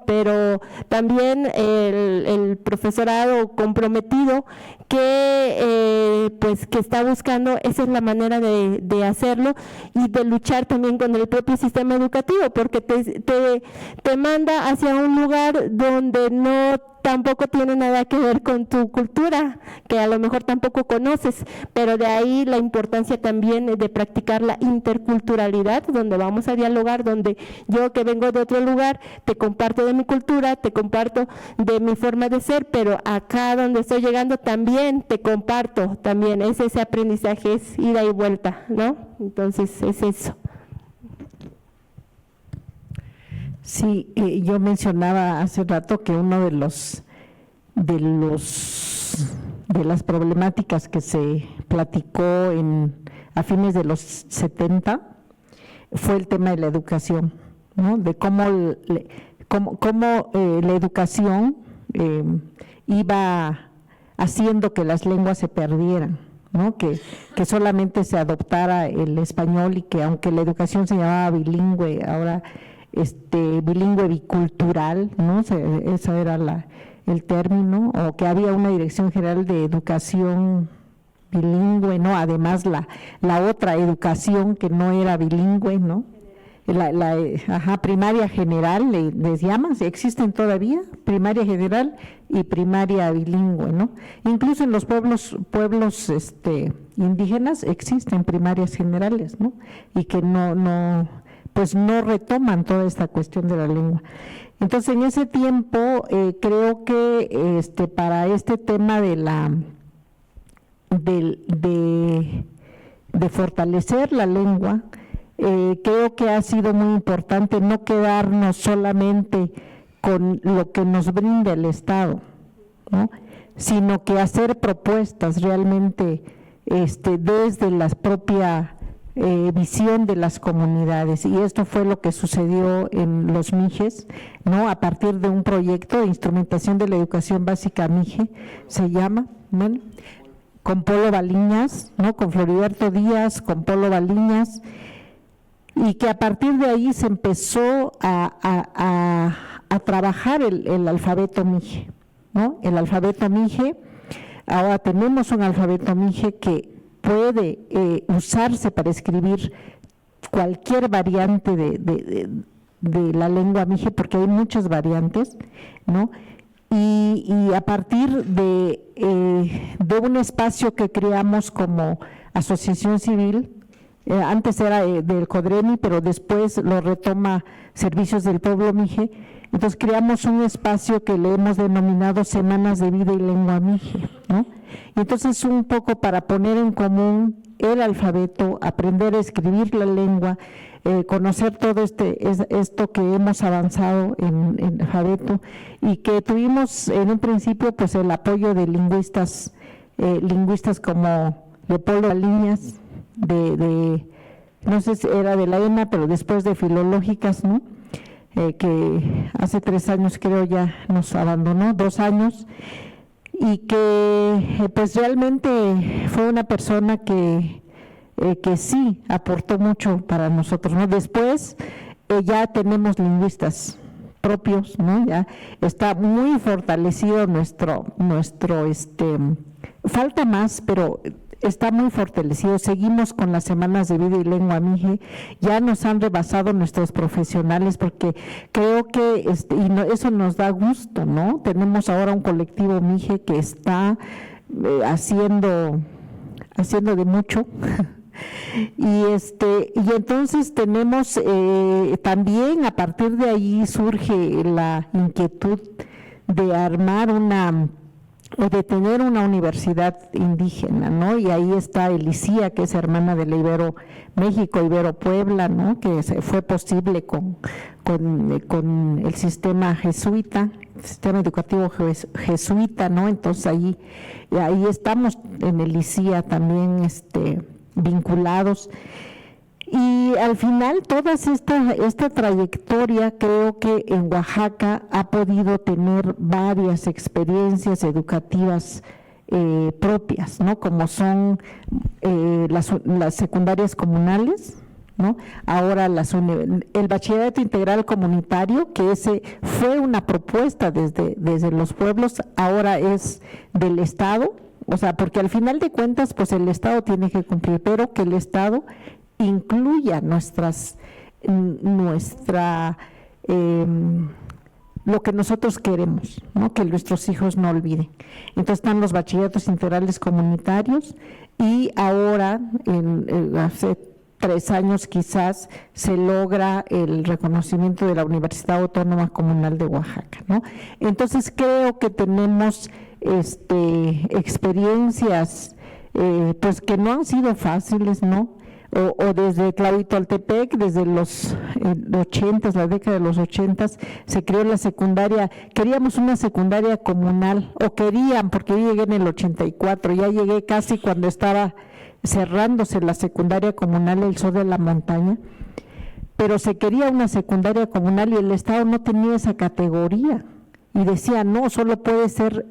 pero también el profesorado comprometido que está buscando, esa es la manera de hacerlo, y de luchar también con el propio sistema educativo, porque te manda hacia un lugar donde tampoco tiene nada que ver con tu cultura, que a lo mejor tampoco conoces, pero de ahí la importancia también de practicar la interculturalidad, donde vamos a dialogar, donde yo que vengo de otro lugar, te comparto de mi cultura, te comparto de mi forma de ser, pero acá donde estoy llegando también te comparto, también es ese aprendizaje, es ida y vuelta, ¿no? Entonces es eso. Sí, yo mencionaba hace rato que uno de las problemáticas que se platicó a fines de los 70 fue el tema de la educación, ¿no? De cómo la educación iba haciendo que las lenguas se perdieran, ¿no? Que solamente se adoptara el español, y que aunque la educación se llamaba bilingüe, ahora bilingüe bicultural, ¿no? Ese era el término, o que había una Dirección General de Educación bilingüe, ¿no? Además la otra educación que no era bilingüe, ¿no? Primaria general, les llaman, existen todavía, primaria general y primaria bilingüe, ¿no? Incluso en los pueblos indígenas existen primarias generales, ¿no? Y que no retoman toda esta cuestión de la lengua. Entonces, en ese tiempo, creo que para este tema de fortalecer la lengua, creo que ha sido muy importante no quedarnos solamente con lo que nos brinda el Estado, ¿no? Sino que hacer propuestas realmente desde la propia visión de las comunidades, y esto fue lo que sucedió en los Mijes, ¿no? A partir de un proyecto de instrumentación de la educación básica Mije, se llama, ¿vale? Con Polo Baliñas, ¿no? Con Floriberto Díaz, con Polo Baliñas, y que a partir de ahí se empezó a trabajar el alfabeto Mije, ¿no? El alfabeto Mije, ahora tenemos un alfabeto Mije que puede usarse para escribir cualquier variante de la lengua Mije, porque hay muchas variantes, ¿no? y a partir de un espacio que creamos como asociación civil, antes era del CODREMI, pero después lo retoma Servicios del Pueblo Mije. Entonces creamos un espacio que le hemos denominado Semanas de Vida y Lengua Mije, ¿no? Y entonces un poco para poner en común el alfabeto, aprender a escribir la lengua, conocer todo esto que hemos avanzado en alfabeto, y que tuvimos en un principio pues el apoyo de lingüistas como Leopoldo Aliñas, no sé si era de la ENA, pero después de Filológicas, ¿no? Que hace 3 años creo ya nos abandonó, 2 años, y que pues realmente fue una persona que sí aportó mucho para nosotros, ¿no? Después ya tenemos lingüistas propios, ¿no? Ya está muy fortalecido nuestro falta más, pero está muy fortalecido. Seguimos con las Semanas de Vida y Lengua Mije, ya nos han rebasado nuestros profesionales, porque creo que eso nos da gusto, ¿no? Tenemos ahora un colectivo Mije que está haciendo de mucho. Y entonces tenemos también, a partir de ahí surge la inquietud de armar o de tener una universidad indígena, ¿no? Y ahí está Elisía, que es hermana de la Ibero México, Ibero Puebla, ¿no? Que fue posible con el sistema jesuita, sistema educativo jesuita, ¿no? Entonces ahí estamos en Elisía también vinculados. Y al final toda esta trayectoria, creo que en Oaxaca ha podido tener varias experiencias educativas propias, ¿no? Como son las secundarias comunales, ¿no? Ahora el bachillerato integral comunitario, que ese fue una propuesta desde los pueblos, ahora es del Estado, o sea, porque al final de cuentas pues el Estado tiene que cumplir, pero que el Estado incluya lo que nosotros queremos, ¿no? Que nuestros hijos no olviden. Entonces están los bachilleratos integrales comunitarios, y ahora hace 3 años quizás se logra el reconocimiento de la Universidad Autónoma Comunal de Oaxaca, ¿no? Entonces creo que tenemos experiencias pues que no han sido fáciles, ¿no? O desde Tlahuitoltepec, desde los 80, la década de los 80, se creó la secundaria. Queríamos una secundaria comunal, porque yo llegué en el 84, ya llegué casi cuando estaba cerrándose la secundaria comunal El Sol de la Montaña, pero se quería una secundaria comunal y el Estado no tenía esa categoría, y decía, no, solo puede ser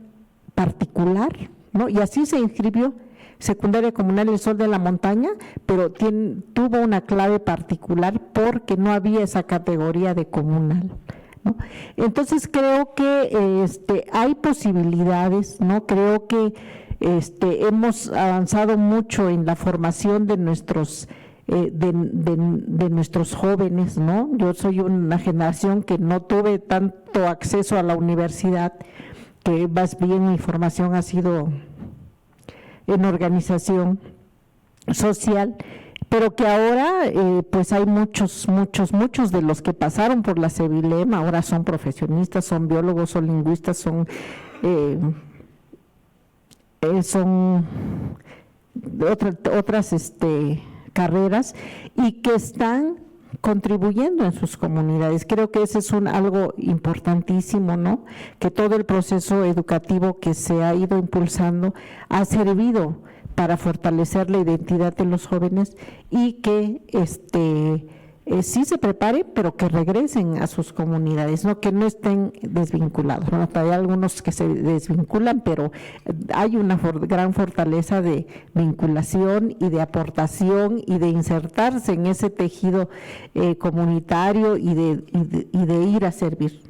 particular, ¿no? Y así se inscribió secundaria comunal El Sol de la Montaña, pero tuvo una clave particular porque no había esa categoría de comunal, ¿no? Entonces creo que hay posibilidades, ¿no? Creo que hemos avanzado mucho en la formación de nuestros jóvenes, ¿no? Yo soy una generación que no tuve tanto acceso a la universidad, que más bien mi formación ha sido en organización social, pero que ahora pues hay muchos de los que pasaron por la CEBILEM, ahora son profesionistas, son biólogos, son lingüistas, son otras carreras, y que están contribuyendo en sus comunidades. Creo que ese es algo importantísimo, ¿no? Que todo el proceso educativo que se ha ido impulsando ha servido para fortalecer la identidad de los jóvenes, y que sí se preparen, pero que regresen a sus comunidades, ¿no? Que no estén desvinculados. Bueno, hay algunos que se desvinculan, pero hay una gran fortaleza de vinculación y de aportación y de insertarse en ese tejido comunitario y de ir a servir.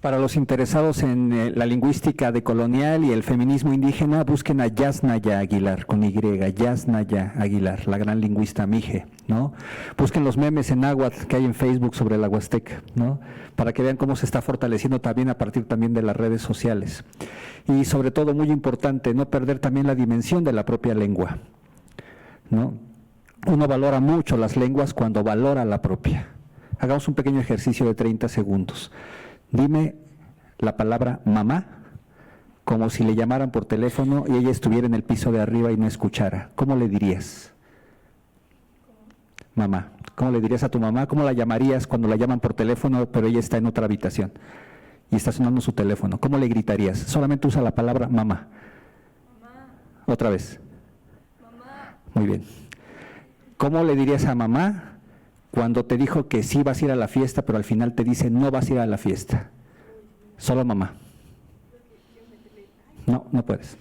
Para los interesados en la lingüística decolonial y el feminismo indígena, busquen a Yasnaya Aguilar, con Y, Yasnaya Aguilar, la gran lingüista mije, ¿no? Busquen los memes en náhuatl que hay en Facebook sobre la Huasteca, ¿no? Para que vean cómo se está fortaleciendo también a partir también de las redes sociales. Y sobre todo, muy importante, no perder también la dimensión de la propia lengua, ¿no? Uno valora mucho las lenguas cuando valora la propia. Hagamos un pequeño ejercicio de 30 segundos. Dime la palabra mamá, como si le llamaran por teléfono y ella estuviera en el piso de arriba y no escuchara. ¿Cómo le dirías? Mamá. ¿Cómo le dirías a tu mamá? ¿Cómo la llamarías cuando la llaman por teléfono, pero ella está en otra habitación y está sonando su teléfono? ¿Cómo le gritarías? Solamente usa la palabra mamá. Mamá. Otra vez. Mamá. Muy bien. ¿Cómo le dirías a mamá cuando te dijo que sí vas a ir a la fiesta, pero al final te dice no vas a ir a la fiesta? Solo mamá. No, no puedes.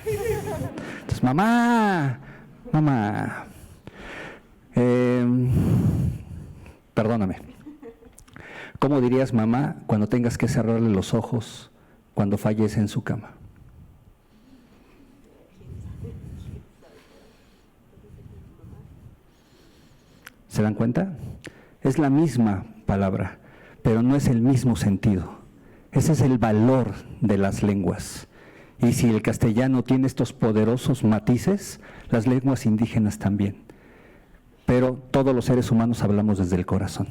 Entonces, mamá, mamá. Perdóname. ¿Cómo dirías mamá cuando tengas que cerrarle los ojos cuando fallece en su cama? ¿Se dan cuenta? Es la misma palabra, pero no es el mismo sentido. Ese es el valor de las lenguas. Y si el castellano tiene estos poderosos matices, las lenguas indígenas también. Pero todos los seres humanos hablamos desde el corazón.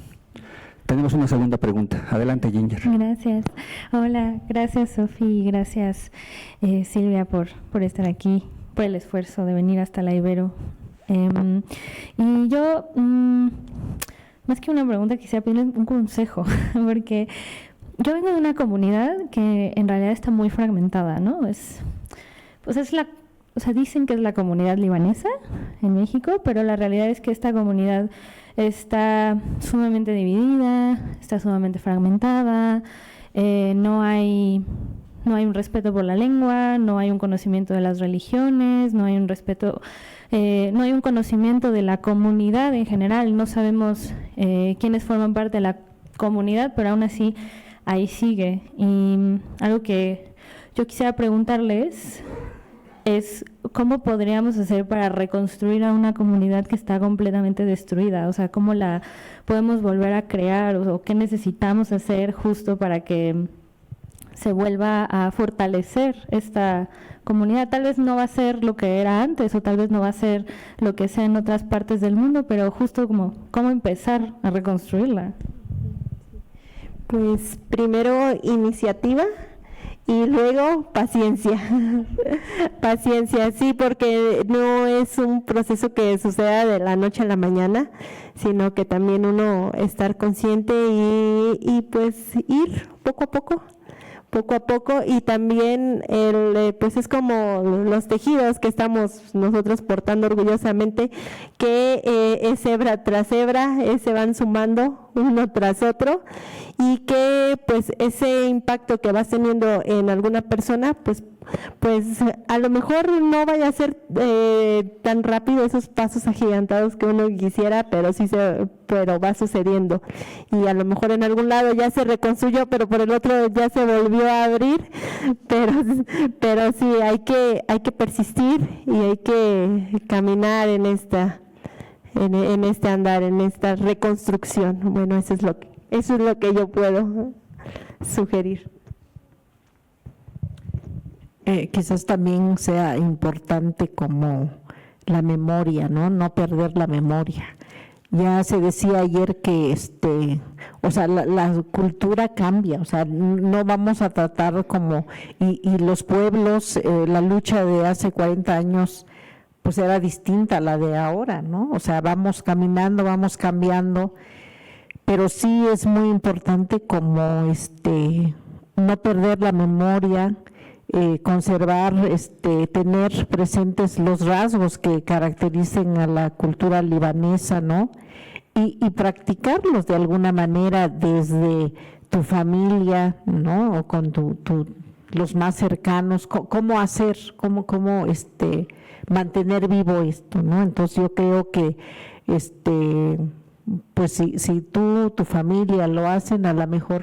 Tenemos una segunda pregunta. Adelante, Ginger. Gracias. Hola, gracias Sofi, gracias Silvia por estar aquí, por el esfuerzo de venir hasta la Ibero. Y yo, más que una pregunta, quisiera pedirles un consejo, porque yo vengo de una comunidad que en realidad está muy fragmentada, ¿no? Dicen que es la comunidad libanesa en México, pero la realidad es que esta comunidad está sumamente dividida, está sumamente fragmentada, no hay un respeto por la lengua, no hay un conocimiento de las religiones, no hay un respeto, no hay un conocimiento de la comunidad en general, no sabemos quiénes forman parte de la comunidad, pero aún así ahí sigue. Y algo que yo quisiera preguntarles es cómo podríamos hacer para reconstruir a una comunidad que está completamente destruida, o sea, cómo la podemos volver a crear o qué necesitamos hacer justo para que se vuelva a fortalecer esta comunidad. Tal vez no va a ser lo que era antes o tal vez no va a ser lo que sea en otras partes del mundo, pero justo como cómo empezar a reconstruirla. Pues primero iniciativa y luego paciencia. Paciencia, sí, porque no es un proceso que suceda de la noche a la mañana, sino que también uno estar consciente y pues ir poco a poco, y también pues es como los tejidos que estamos nosotros portando orgullosamente, que es hebra tras hebra, se van sumando uno tras otro, y que pues ese impacto que vas teniendo en alguna persona, pues a lo mejor no vaya a ser tan rápido esos pasos agigantados que uno quisiera, pero pero va sucediendo, y a lo mejor en algún lado ya se reconstruyó, pero por el otro ya se volvió a abrir, pero sí hay que persistir y hay que caminar en este andar, en esta reconstrucción. Bueno, eso es lo que yo puedo sugerir. Quizás también sea importante como la memoria, ¿no? No perder la memoria. Ya se decía ayer que la cultura cambia, o sea, no vamos a tratar como, y los pueblos, la lucha de hace 40 años, pues era distinta a la de ahora, ¿no? O sea, vamos caminando, vamos cambiando, pero sí es muy importante como no perder la memoria, conservar, tener presentes los rasgos que caractericen a la cultura libanesa, ¿no? Y practicarlos de alguna manera desde tu familia, ¿no? O con los más cercanos, cómo hacer, cómo mantener vivo esto, ¿no? Entonces yo creo que pues si tú, tu familia lo hacen, a lo mejor,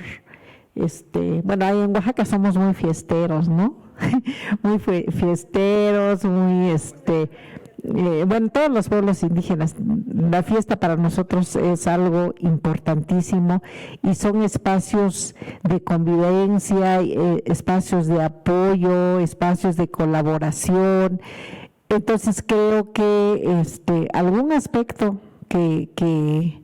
bueno, ahí en Oaxaca somos muy fiesteros, ¿no? Muy fiesteros, muy, bueno, todos los pueblos indígenas, la fiesta para nosotros es algo importantísimo y son espacios de convivencia, espacios de apoyo, espacios de colaboración. Entonces creo que algún aspecto que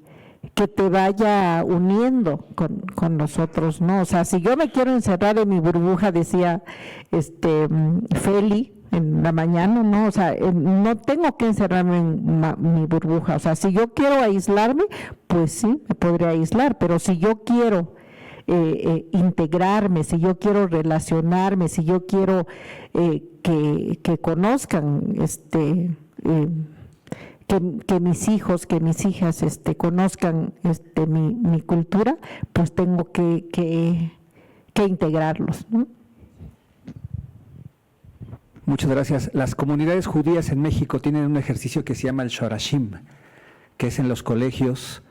te vaya uniendo con nosotros, ¿no? O sea, si yo me quiero encerrar en mi burbuja, decía Feli en la mañana, ¿no? O sea, no tengo que encerrarme en mi burbuja. O sea, si yo quiero aislarme, pues sí, me podría aislar, pero si yo quiero integrarme, si yo quiero relacionarme, si yo quiero que conozcan, que mis hijos, que mis hijas conozcan mi cultura, pues tengo que integrarlos, ¿no? Muchas gracias. Las comunidades judías en México tienen un ejercicio que se llama el Shorashim, que es en los colegios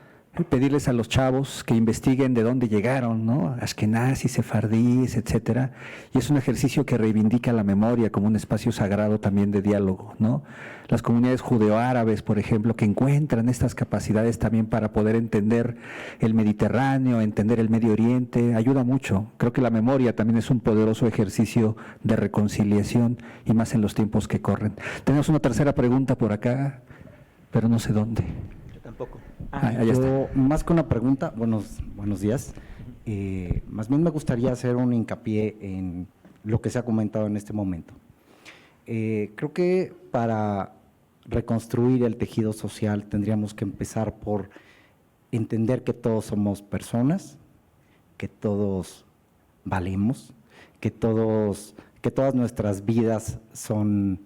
pedirles a los chavos que investiguen de dónde llegaron, ¿no? Ashkenazis, sefardíes, etcétera. Y es un ejercicio que reivindica la memoria como un espacio sagrado también de diálogo, ¿no? Las comunidades judeoárabes, por ejemplo, que encuentran estas capacidades también para poder entender el Mediterráneo, entender el Medio Oriente, ayuda mucho. Creo que la memoria también es un poderoso ejercicio de reconciliación y más en los tiempos que corren. Tenemos una tercera pregunta por acá, pero no sé dónde. Tampoco. Allá está. Más que una pregunta, buenos días. Más bien me gustaría hacer un hincapié en lo que se ha comentado en este momento. Creo que para reconstruir el tejido social tendríamos que empezar por entender que todos somos personas, que todos valemos, que todas nuestras vidas son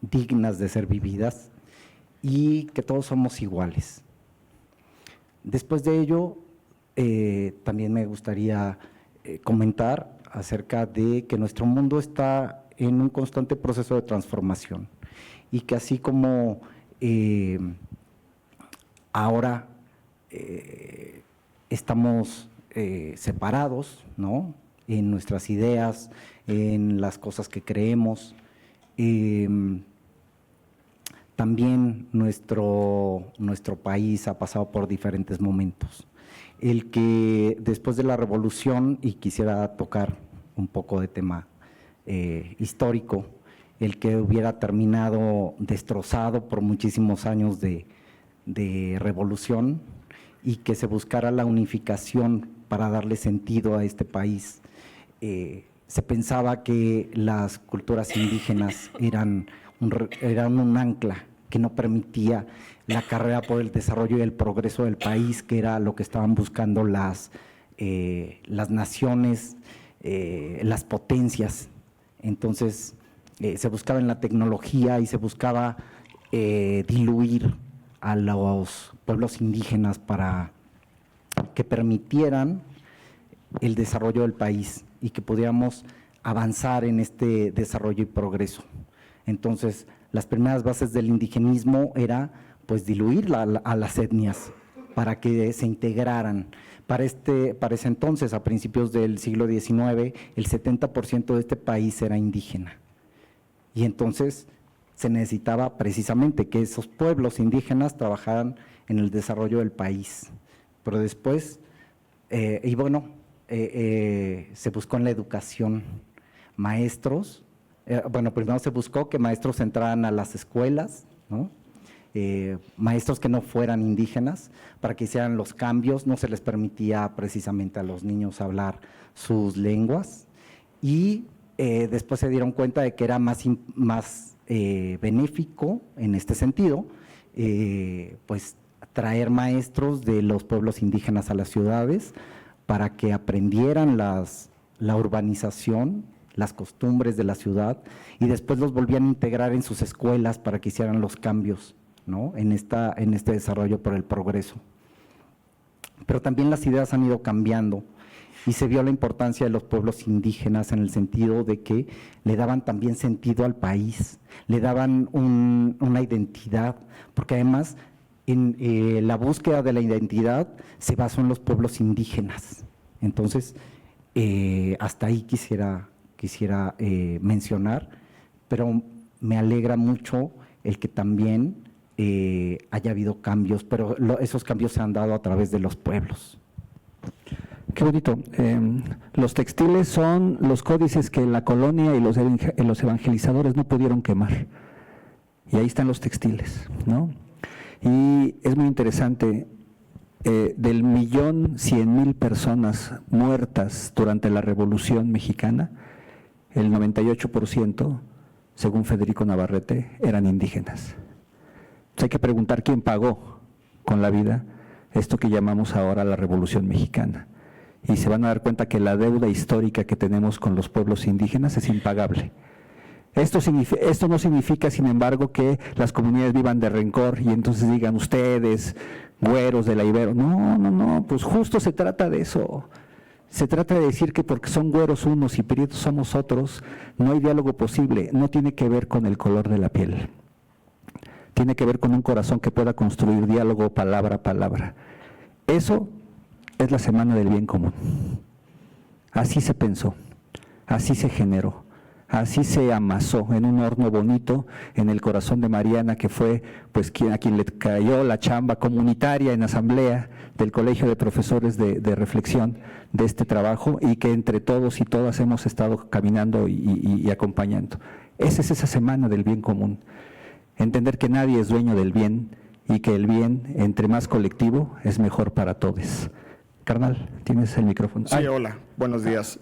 dignas de ser vividas, y que todos somos iguales. Después de ello, también me gustaría comentar acerca de que nuestro mundo está en un constante proceso de transformación y que así como ahora estamos separados, ¿no?, en nuestras ideas, en las cosas que creemos, también nuestro país ha pasado por diferentes momentos. El que después de la revolución, y quisiera tocar un poco de tema histórico, el que hubiera terminado destrozado por muchísimos años de revolución y que se buscara la unificación para darle sentido a este país. Se pensaba que las culturas indígenas eran un ancla que no permitía la carrera por el desarrollo y el progreso del país, que era lo que estaban buscando las naciones, las potencias. Entonces, se buscaba en la tecnología y se buscaba diluir a los pueblos indígenas para que permitieran el desarrollo del país y que pudiéramos avanzar en este desarrollo y progreso. Entonces, las primeras bases del indigenismo era pues diluir a las etnias para que se integraran. Para ese entonces, a principios del siglo XIX, el 70% de este país era indígena. Y entonces se necesitaba precisamente que esos pueblos indígenas trabajaran en el desarrollo del país. Pero después, se buscó en la educación maestros. Primero se buscó que maestros entraran a las escuelas, ¿no? Maestros que no fueran indígenas, para que hicieran los cambios. No se les permitía precisamente a los niños hablar sus lenguas, y después se dieron cuenta de que era más benéfico en este sentido, pues traer maestros de los pueblos indígenas a las ciudades para que aprendieran la urbanización, las costumbres de la ciudad, y después los volvían a integrar en sus escuelas para que hicieran los cambios, ¿no?, en este desarrollo por el progreso. Pero también las ideas han ido cambiando y se vio la importancia de los pueblos indígenas en el sentido de que le daban también sentido al país, le daban una identidad, porque además la búsqueda de la identidad se basó en los pueblos indígenas. Entonces, hasta ahí quisiera mencionar, pero me alegra mucho el que también haya habido cambios, pero esos cambios se han dado a través de los pueblos. Qué bonito. Los textiles son los códices que la colonia y los evangelizadores no pudieron quemar. Y ahí están los textiles, ¿no? Y es muy interesante, del 1.100.000 personas muertas durante la Revolución Mexicana, el 98%, según Federico Navarrete, eran indígenas. Entonces hay que preguntar quién pagó con la vida esto que llamamos ahora la Revolución Mexicana. Y se van a dar cuenta que la deuda histórica que tenemos con los pueblos indígenas es impagable. Esto no significa, sin embargo, que las comunidades vivan de rencor y entonces digan ustedes, güeros de la Ibero. No, pues justo se trata de eso. Se trata de decir que porque son güeros unos y prietos somos otros, no hay diálogo posible. No tiene que ver con el color de la piel. Tiene que ver con un corazón que pueda construir diálogo palabra a palabra. Eso es la Semana del Bien Común. Así se pensó, así se generó. Así se amasó en un horno bonito en el corazón de Mariana, que fue pues a quien le cayó la chamba comunitaria en asamblea del Colegio de Profesores de Reflexión de este trabajo, y que entre todos y todas hemos estado caminando y acompañando. Esa es esa Semana del Bien Común. Entender que nadie es dueño del bien y que el bien, entre más colectivo, es mejor para todos. Carnal, tienes el micrófono. Sí, hola, buenos días.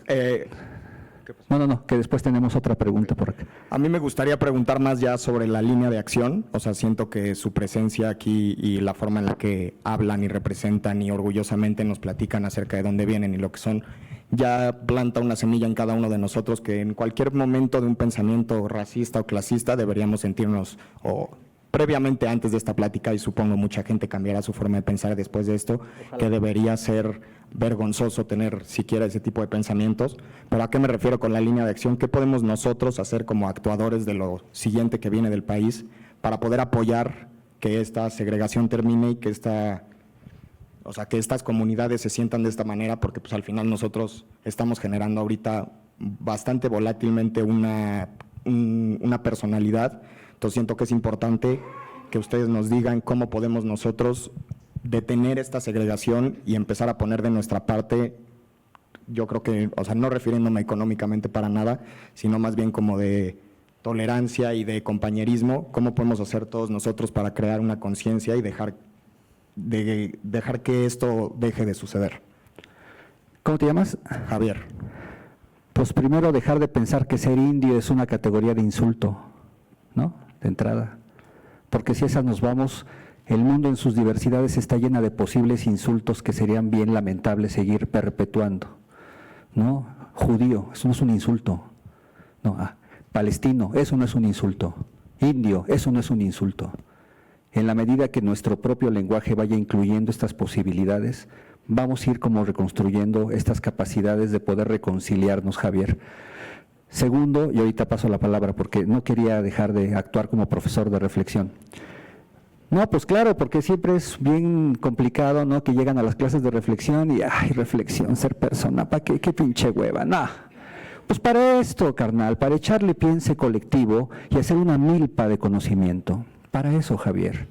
No, que después tenemos otra pregunta por acá. A mí me gustaría preguntar más ya sobre la línea de acción. O sea, siento que su presencia aquí y la forma en la que hablan y representan y orgullosamente nos platican acerca de dónde vienen y lo que son, ya planta una semilla en cada uno de nosotros que en cualquier momento de un pensamiento racista o clasista deberíamos sentirnos, o previamente antes de esta plática, y supongo mucha gente cambiará su forma de pensar después de esto, que debería ser vergonzoso tener siquiera ese tipo de pensamientos. Pero ¿a qué me refiero con la línea de acción? ¿Qué podemos nosotros hacer como actuadores de lo siguiente que viene del país para poder apoyar que esta segregación termine y que que estas comunidades se sientan de esta manera? Porque pues al final nosotros estamos generando ahorita bastante volátilmente una personalidad. Entonces siento que es importante que ustedes nos digan cómo podemos nosotros detener esta segregación y empezar a poner de nuestra parte. Yo creo que, no refiriéndome económicamente para nada, sino más bien como de tolerancia y de compañerismo, cómo podemos hacer todos nosotros para crear una conciencia y dejar que esto deje de suceder. ¿Cómo te llamas? Javier. Pues primero dejar de pensar que ser indio es una categoría de insulto, ¿no? De entrada. Porque si esas nos vamos, el mundo en sus diversidades está llena de posibles insultos que serían bien lamentables seguir perpetuando, ¿no? Judío, eso no es un insulto. No, palestino, eso no es un insulto. Indio, eso no es un insulto. En la medida que nuestro propio lenguaje vaya incluyendo estas posibilidades, vamos a ir como reconstruyendo estas capacidades de poder reconciliarnos, Javier. Segundo, y ahorita paso la palabra porque no quería dejar de actuar como profesor de reflexión. No, pues claro, porque siempre es bien complicado, ¿no? Que llegan a las clases de reflexión y, reflexión, ser persona, ¿para qué? ¿Qué pinche hueva? No. Pues para esto, carnal, para echarle piense colectivo y hacer una milpa de conocimiento. Para eso, Javier.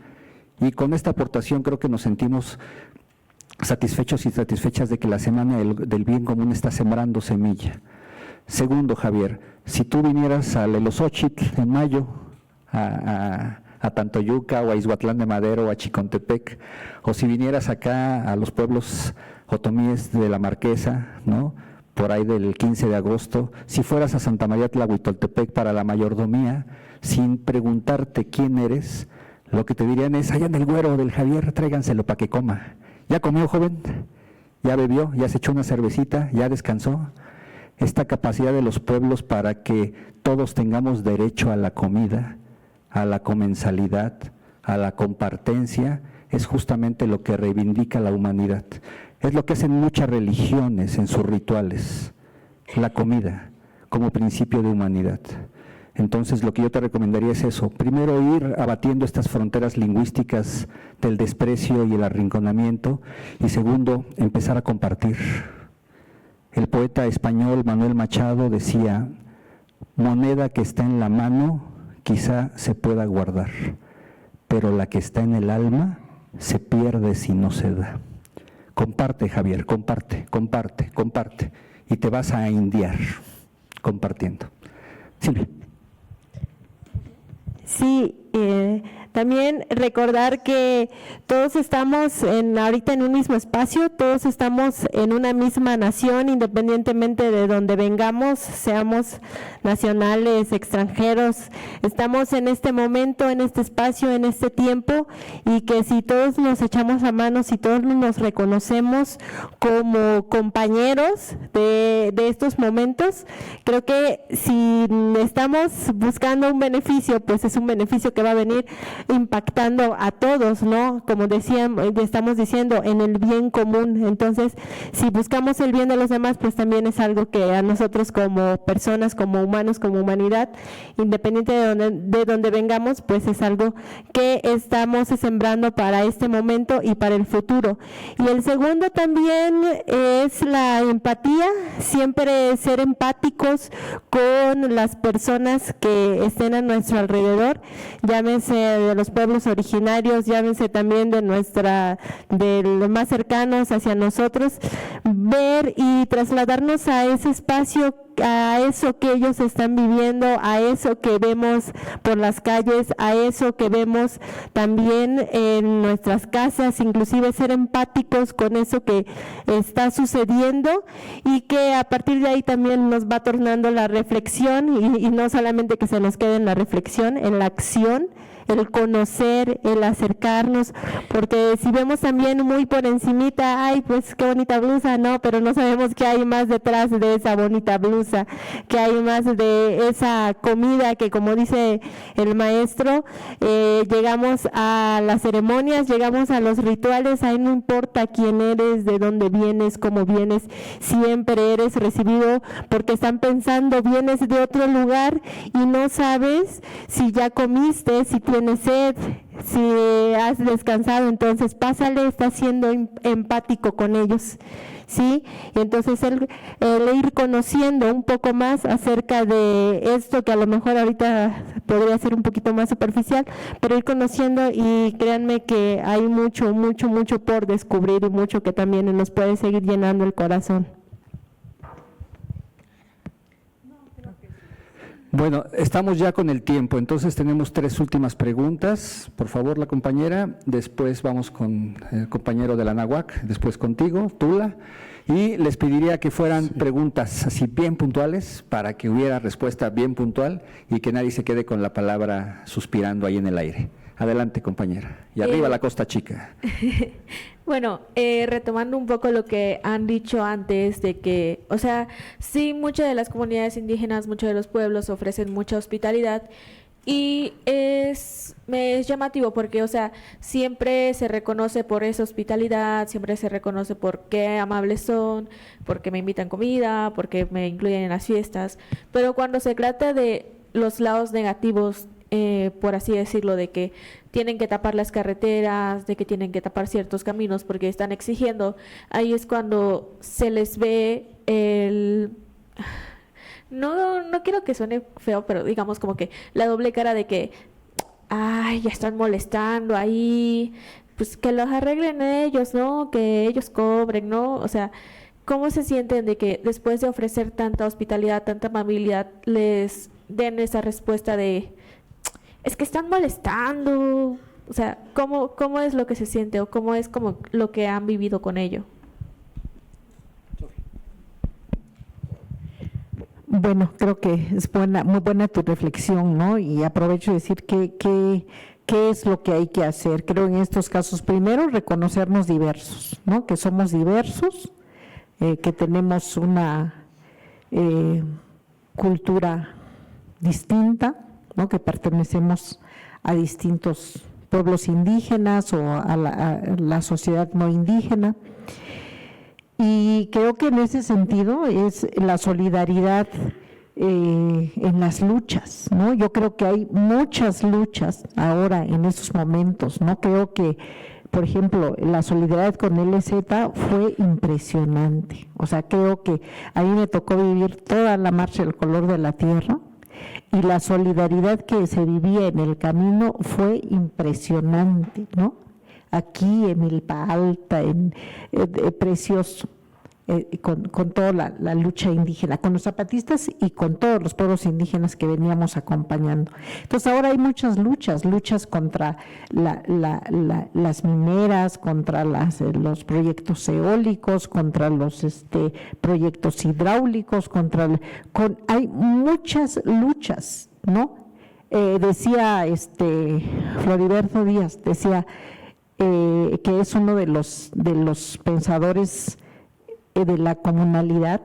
Y con esta aportación creo que nos sentimos satisfechos y satisfechas de que la Semana del Bien Común está sembrando semilla. Segundo, Javier, si tú vinieras a Lelosóchitl en mayo, a Tantoyuca o a Izhuatlán de Madero o a Chicontepec, o si vinieras acá a los pueblos otomíes de la Marquesa, ¿no? Por ahí del 15 de agosto, si fueras a Santa María Tlahuitoltepec para la mayordomía, sin preguntarte quién eres, lo que te dirían es, allá en el güero del Javier, tráiganselo para que coma. ¿Ya comió, joven? ¿Ya bebió? ¿Ya se echó una cervecita? ¿Ya descansó? Esta capacidad de los pueblos para que todos tengamos derecho a la comida, a la comensalidad, a la compartencia, es justamente lo que reivindica la humanidad. Es lo que hacen muchas religiones en sus rituales, la comida como principio de humanidad. Entonces, lo que yo te recomendaría es eso. Primero, ir abatiendo estas fronteras lingüísticas del desprecio y el arrinconamiento. Y segundo, empezar a compartir. El poeta español Manuel Machado decía, moneda que está en la mano quizá se pueda guardar, pero la que está en el alma se pierde si no se da. Comparte, Javier, comparte, comparte, comparte. Y te vas a indiar compartiendo. Silvia. Sí, también recordar que todos estamos ahorita en un mismo espacio, todos estamos en una misma nación, independientemente de donde vengamos, seamos nacionales, extranjeros, estamos en este momento, en este espacio, en este tiempo, y que si todos nos echamos a manos, si todos nos reconocemos como compañeros de estos momentos, creo que si estamos buscando un beneficio, pues es un beneficio que va a venir impactando a todos, ¿no? Como estamos diciendo, en el bien común. Entonces, si buscamos el bien de los demás, pues también es algo que a nosotros como personas, como humanos, como humanidad, independiente de donde vengamos, pues es algo que estamos sembrando para este momento y para el futuro. Y el segundo también es la empatía, siempre ser empáticos con las personas que estén a nuestro alrededor, llámese de los pueblos originarios, llámese también de los más cercanos hacia nosotros, ver y trasladarnos a ese espacio, a eso que ellos están viviendo, a eso que vemos por las calles, a eso que vemos también en nuestras casas, inclusive ser empáticos con eso que está sucediendo, y que a partir de ahí también nos va tornando la reflexión, y no solamente que se nos quede en la reflexión, en la acción, el conocer, el acercarnos, porque si vemos también muy por encimita, ay, pues qué bonita blusa, no, pero no sabemos qué hay más detrás de esa bonita blusa, qué hay más de esa comida que, como dice el maestro, llegamos a las ceremonias, llegamos a los rituales, ahí no importa quién eres, de dónde vienes, cómo vienes, siempre eres recibido porque están pensando, vienes de otro lugar y no sabes si ya comiste, si tienes sed, si has descansado, entonces pásale, está siendo empático con ellos, ¿sí? Y entonces el ir conociendo un poco más acerca de esto, que a lo mejor ahorita podría ser un poquito más superficial, pero ir conociendo, y créanme que hay mucho, mucho, mucho por descubrir, y mucho que también nos puede seguir llenando el corazón. Bueno, estamos ya con el tiempo, entonces tenemos 3 últimas preguntas. Por favor, la compañera, después vamos con el compañero de la Náhuac, después contigo, Tula, y les pediría que fueran preguntas así bien puntuales, para que hubiera respuesta bien puntual y que nadie se quede con la palabra suspirando ahí en el aire. Adelante, compañera. Y arriba la Costa Chica. Bueno, retomando un poco lo que han dicho antes de que, o sea, sí, muchas de las comunidades indígenas, muchos de los pueblos ofrecen mucha hospitalidad, y me es llamativo porque, o sea, siempre se reconoce por esa hospitalidad, siempre se reconoce por qué amables son, porque me invitan comida, porque me incluyen en las fiestas, pero cuando se trata de los lados negativos, por así decirlo, de que tienen que tapar las carreteras, de que tienen que tapar ciertos caminos porque están exigiendo, ahí es cuando se les ve no quiero que suene feo, pero digamos como que la doble cara de que, ay, ya están molestando ahí, pues que los arreglen ellos, ¿no? Que ellos cobren, ¿no? O sea, ¿cómo se sienten de que después de ofrecer tanta hospitalidad, tanta amabilidad, les den esa respuesta de, es que están molestando? O sea, ¿cómo es lo que se siente, o cómo es como lo que han vivido con ello? Bueno, creo que es muy buena tu reflexión, ¿no? Y aprovecho de decir qué es lo que hay que hacer. Creo en estos casos, primero, reconocernos diversos, ¿no? Que somos diversos, que tenemos una cultura distinta, ¿no? Que pertenecemos a distintos pueblos indígenas o a la sociedad no indígena. Y creo que en ese sentido es la solidaridad en las luchas, ¿no? Yo creo que hay muchas luchas ahora en estos momentos, ¿no? Creo que, por ejemplo, la solidaridad con LZ fue impresionante. O sea, creo que a mí me tocó vivir toda la marcha del color de la tierra y la solidaridad que se vivía en el camino fue impresionante, ¿no? Aquí en Milpa Alta, precioso. Con toda la lucha indígena, con los zapatistas y con todos los pueblos indígenas que veníamos acompañando. Entonces ahora hay muchas luchas contra las mineras, contra los proyectos eólicos, contra los proyectos hidráulicos, hay muchas luchas, ¿no? Decía Floriberto Díaz, decía que es uno de los pensadores de la comunalidad,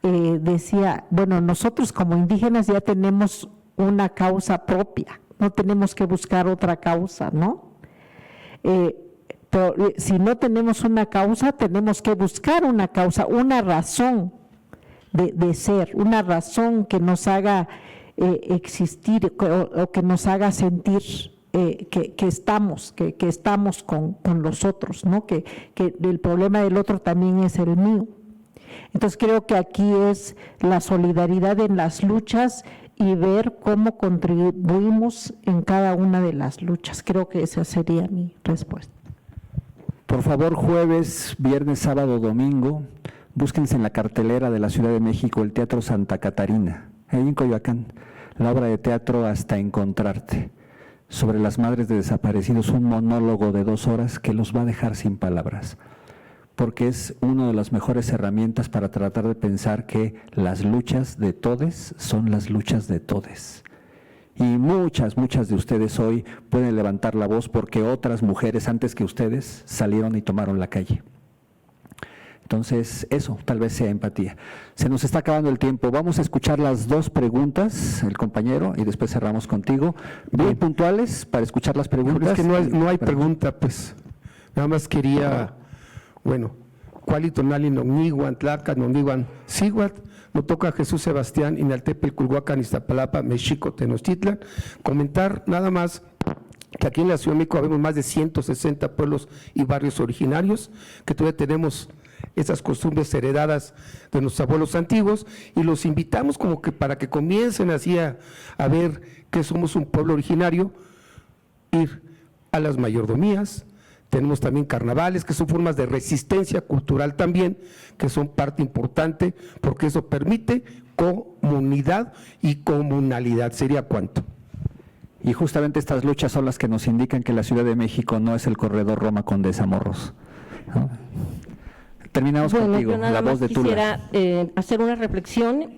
decía, bueno, nosotros como indígenas ya tenemos una causa propia, no tenemos que buscar otra causa, ¿no? Pero si no tenemos una causa, tenemos que buscar una causa, una razón de ser, una razón que nos haga existir o que nos haga sentir que estamos con los otros, ¿no? Que el problema del otro también es el mío. Entonces creo que aquí es la solidaridad en las luchas y ver cómo contribuimos en cada una de las luchas. Creo que esa sería mi respuesta. Por favor, jueves, viernes, sábado, domingo, búsquense en la cartelera de la Ciudad de México el Teatro Santa Catarina, ahí en Coyoacán, la obra de teatro Hasta Encontrarte, sobre las madres de desaparecidos, un monólogo de 2 horas que los va a dejar sin palabras, porque es una de las mejores herramientas para tratar de pensar que las luchas de todes son las luchas de todes. Y muchas de ustedes hoy pueden levantar la voz porque otras mujeres antes que ustedes salieron y tomaron la calle. Entonces, eso tal vez sea empatía. Se nos está acabando el tiempo. Vamos a escuchar las 2 preguntas, el compañero, y después cerramos contigo. Bien puntuales para escuchar las preguntas. Pero es que no hay pregunta, pues. Nada más quería, bueno, ¿cuál tonali noniguan, tlaca, noniguan, siguat? No toca Jesús Sebastián, Inaltepel, Culhuacan, Iztapalapa, Mexico, Tenochtitlan. Comentar nada más que aquí en la Ciudad de México habemos más de 160 pueblos y barrios originarios, que todavía tenemos esas costumbres heredadas de nuestros abuelos antiguos, y los invitamos como que para que comiencen así a ver que somos un pueblo originario, ir a las mayordomías. Tenemos también carnavales, que son formas de resistencia cultural también, que son parte importante, porque eso permite comunidad y comunalidad. ¿Sería cuánto? Y justamente estas luchas son las que nos indican que la Ciudad de México no es el corredor Roma Condesa Morros, ¿no? Terminamos contigo, yo nada la voz más de Tula. quisiera hacer una reflexión,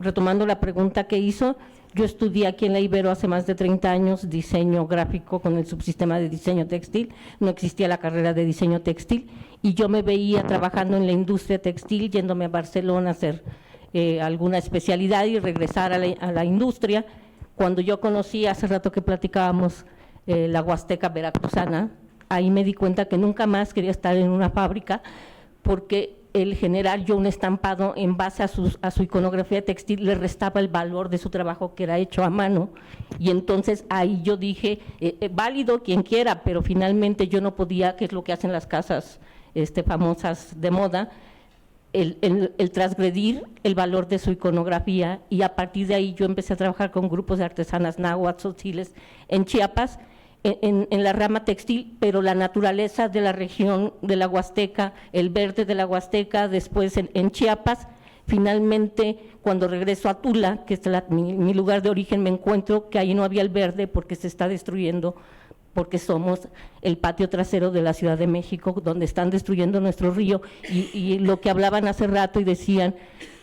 retomando la pregunta que hizo. Yo estudié aquí en la Ibero hace más de 30 años diseño gráfico con el subsistema de diseño textil, no existía la carrera de diseño textil, y yo me veía trabajando en la industria textil, yéndome a Barcelona a hacer alguna especialidad y regresar a la industria. Cuando yo conocí, hace rato que platicábamos, la Huasteca veracruzana, ahí me di cuenta que nunca más quería estar en una fábrica, porque el generar yo un estampado en base a su iconografía textil le restaba el valor de su trabajo que era hecho a mano, y entonces ahí yo dije, válido quien quiera, pero finalmente yo no podía, que es lo que hacen las casas famosas de moda, el transgredir el valor de su iconografía, y a partir de ahí yo empecé a trabajar con grupos de artesanas náhuatl, tzotzilles en Chiapas, en la rama textil, pero la naturaleza de la región de la Huasteca, el verde de la Huasteca, después en Chiapas. Finalmente, cuando regreso a Tula, que es mi lugar de origen, me encuentro que ahí no había el verde porque se está destruyendo, porque somos el patio trasero de la Ciudad de México, donde están destruyendo nuestro río, y lo que hablaban hace rato y decían,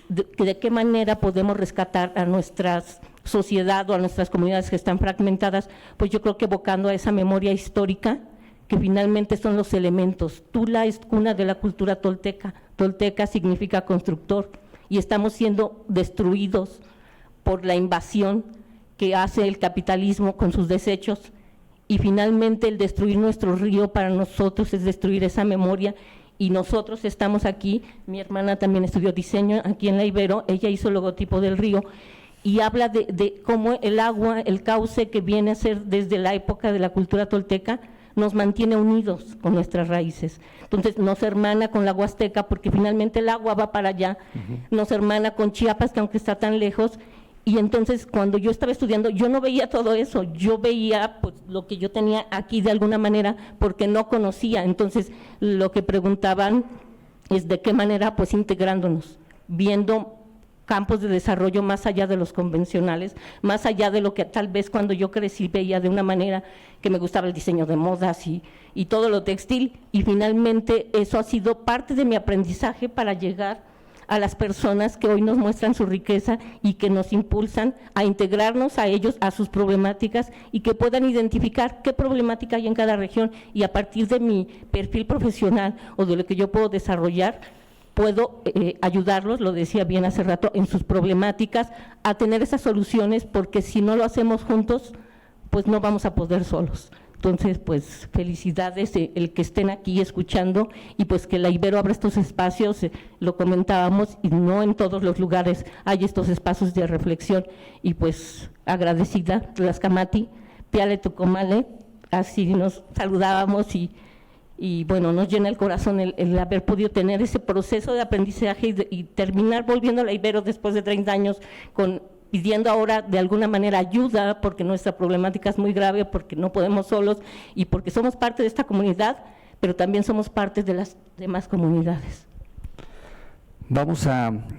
de qué manera podemos rescatar a nuestra sociedad o a nuestras comunidades que están fragmentadas. Pues yo creo que evocando a esa memoria histórica, que finalmente son los elementos. Tula es cuna de la cultura tolteca, tolteca significa constructor, y estamos siendo destruidos por la invasión que hace el capitalismo con sus desechos, y finalmente el destruir nuestro río para nosotros es destruir esa memoria, y nosotros estamos aquí, mi hermana también estudió diseño aquí en la Ibero, ella hizo el logotipo del río, y habla de cómo el agua, el cauce que viene a ser desde la época de la cultura tolteca, nos mantiene unidos con nuestras raíces. Entonces nos hermana con la Huasteca, porque finalmente el agua va para allá, nos hermana con Chiapas, que aunque está tan lejos, y entonces cuando yo estaba estudiando, yo no veía todo eso, yo veía pues lo que yo tenía aquí de alguna manera, porque no conocía. Entonces lo que preguntaban es de qué manera, pues integrándonos, viendo campos de desarrollo más allá de los convencionales, más allá de lo que tal vez cuando yo crecí veía de una manera que me gustaba el diseño de modas y todo lo textil, y finalmente eso ha sido parte de mi aprendizaje para llegar a las personas que hoy nos muestran su riqueza y que nos impulsan a integrarnos a ellos, a sus problemáticas, y que puedan identificar qué problemática hay en cada región, y a partir de mi perfil profesional o de lo que yo puedo desarrollar, puedo ayudarlos, lo decía bien hace rato, en sus problemáticas, a tener esas soluciones, porque si no lo hacemos juntos, pues no vamos a poder solos. Entonces, pues felicidades el que estén aquí escuchando, y pues que la Ibero abra estos espacios, lo comentábamos, y no en todos los lugares hay estos espacios de reflexión, y pues agradecida, Tlaxcamati, Piale Tucomale, así nos saludábamos, y bueno, nos llena el corazón el haber podido tener ese proceso de aprendizaje y terminar volviendo a la Ibero después de 30 años pidiendo ahora de alguna manera ayuda, porque nuestra problemática es muy grave, porque no podemos solos y porque somos parte de esta comunidad, pero también somos parte de las demás comunidades.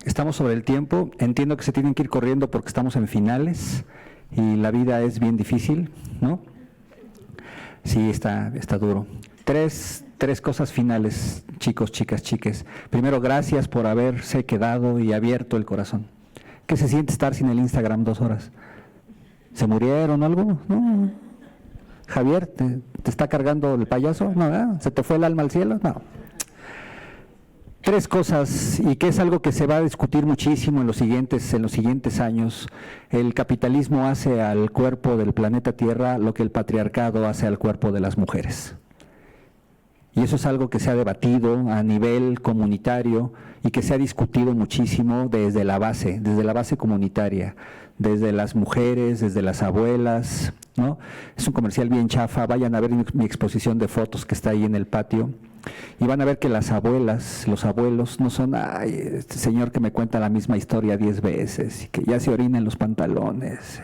Estamos sobre el tiempo, entiendo que se tienen que ir corriendo porque estamos en finales y la vida es bien difícil, ¿no? Sí, está duro. Tres cosas finales, chicos, chicas, chiques. Primero, gracias por haberse quedado y abierto el corazón. ¿Qué se siente estar sin el Instagram 2 horas? ¿Se murieron o algo? No. Javier, ¿te está cargando el payaso? No, ¿verdad? ¿Se te fue el alma al cielo? No. Tres cosas, y que es algo que se va a discutir muchísimo en los siguientes años. El capitalismo hace al cuerpo del planeta Tierra lo que el patriarcado hace al cuerpo de las mujeres. Y eso es algo que se ha debatido a nivel comunitario y que se ha discutido muchísimo desde la base comunitaria, desde las mujeres, desde las abuelas, ¿no? Es un comercial bien chafa, vayan a ver mi exposición de fotos que está ahí en el patio y van a ver que las abuelas, los abuelos no son, ay, este señor que me cuenta la misma historia 10 veces y que ya se orina en los pantalones.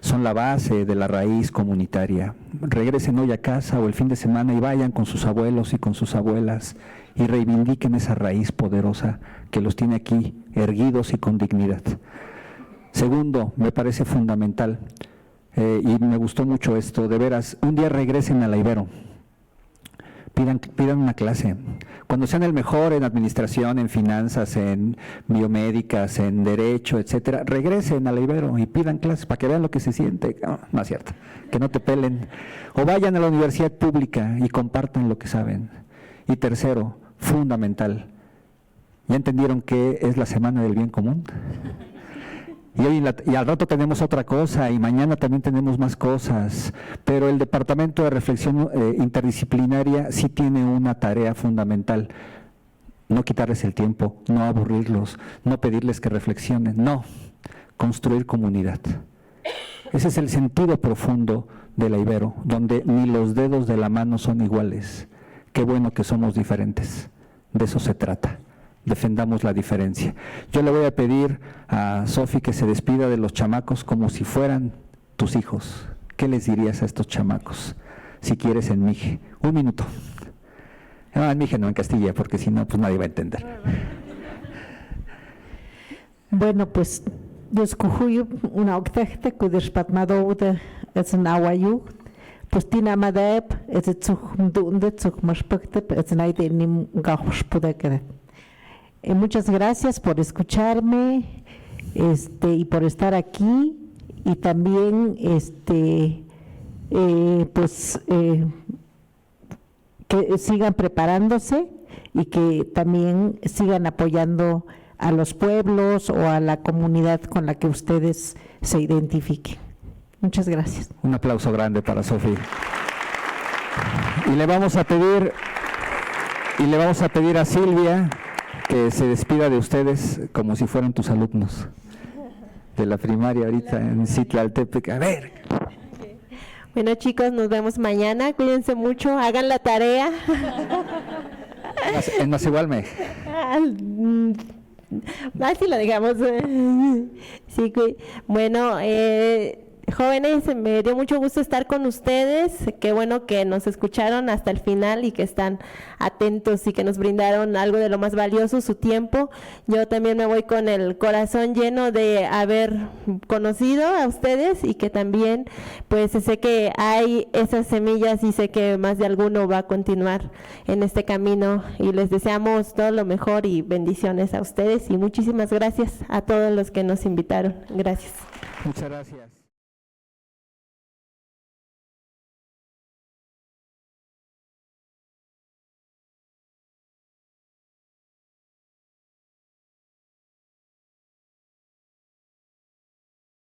Son la base de la raíz comunitaria. Regresen hoy a casa o el fin de semana y vayan con sus abuelos y con sus abuelas y reivindiquen esa raíz poderosa que los tiene aquí erguidos y con dignidad. Segundo, me parece fundamental y me gustó mucho esto, de veras, un día regresen a la Ibero. Pidan una clase. Cuando sean el mejor en administración, en finanzas, en biomédicas, en derecho, etcétera, regresen a la Ibero y pidan clases para que vean lo que se siente. No es cierto, que no te pelen. O vayan a la universidad pública y compartan lo que saben. Y tercero, fundamental, ¿ya entendieron qué es la Semana del Bien Común? Y al rato tenemos otra cosa y mañana también tenemos más cosas, pero el Departamento de Reflexión Interdisciplinaria sí tiene una tarea fundamental: no quitarles el tiempo, no aburrirlos, no pedirles que reflexionen, no, construir comunidad. Ese es el sentido profundo de la Ibero, donde ni los dedos de la mano son iguales. Qué bueno que somos diferentes, de eso se trata. Defendamos la diferencia. Yo le voy a pedir a Sofi que se despida de los chamacos como si fueran tus hijos. ¿Qué les dirías a estos chamacos? Si quieres en Mije. 1 minuto. No, en Mije no, en Castilla, porque si no, pues nadie va a entender. Bueno, pues yo escogí una octavita que despatmadouda es un aguayú. Pues tiene amadep, es el zuchdunde, zucmashpectep, es naide nim gahushpudekeret. Muchas gracias por escucharme y por estar aquí, y también que sigan preparándose y que también sigan apoyando a los pueblos o a la comunidad con la que ustedes se identifiquen. Muchas gracias. Un aplauso grande para Sofi. Y le vamos a pedir Y le vamos a pedir a Silvia que se despida de ustedes como si fueran tus alumnos de la primaria ahorita en Citlaltepec. A ver. Bueno, chicos, nos vemos mañana. Cuídense mucho, hagan la tarea. En Macehualme. Así lo digamos. Sí, bueno, jóvenes, me dio mucho gusto estar con ustedes. Qué bueno que nos escucharon hasta el final y que están atentos y que nos brindaron algo de lo más valioso, su tiempo. Yo también me voy con el corazón lleno de haber conocido a ustedes y que también, pues sé que hay esas semillas y sé que más de alguno va a continuar en este camino y les deseamos todo lo mejor y bendiciones a ustedes y muchísimas gracias a todos los que nos invitaron. Gracias. Muchas gracias.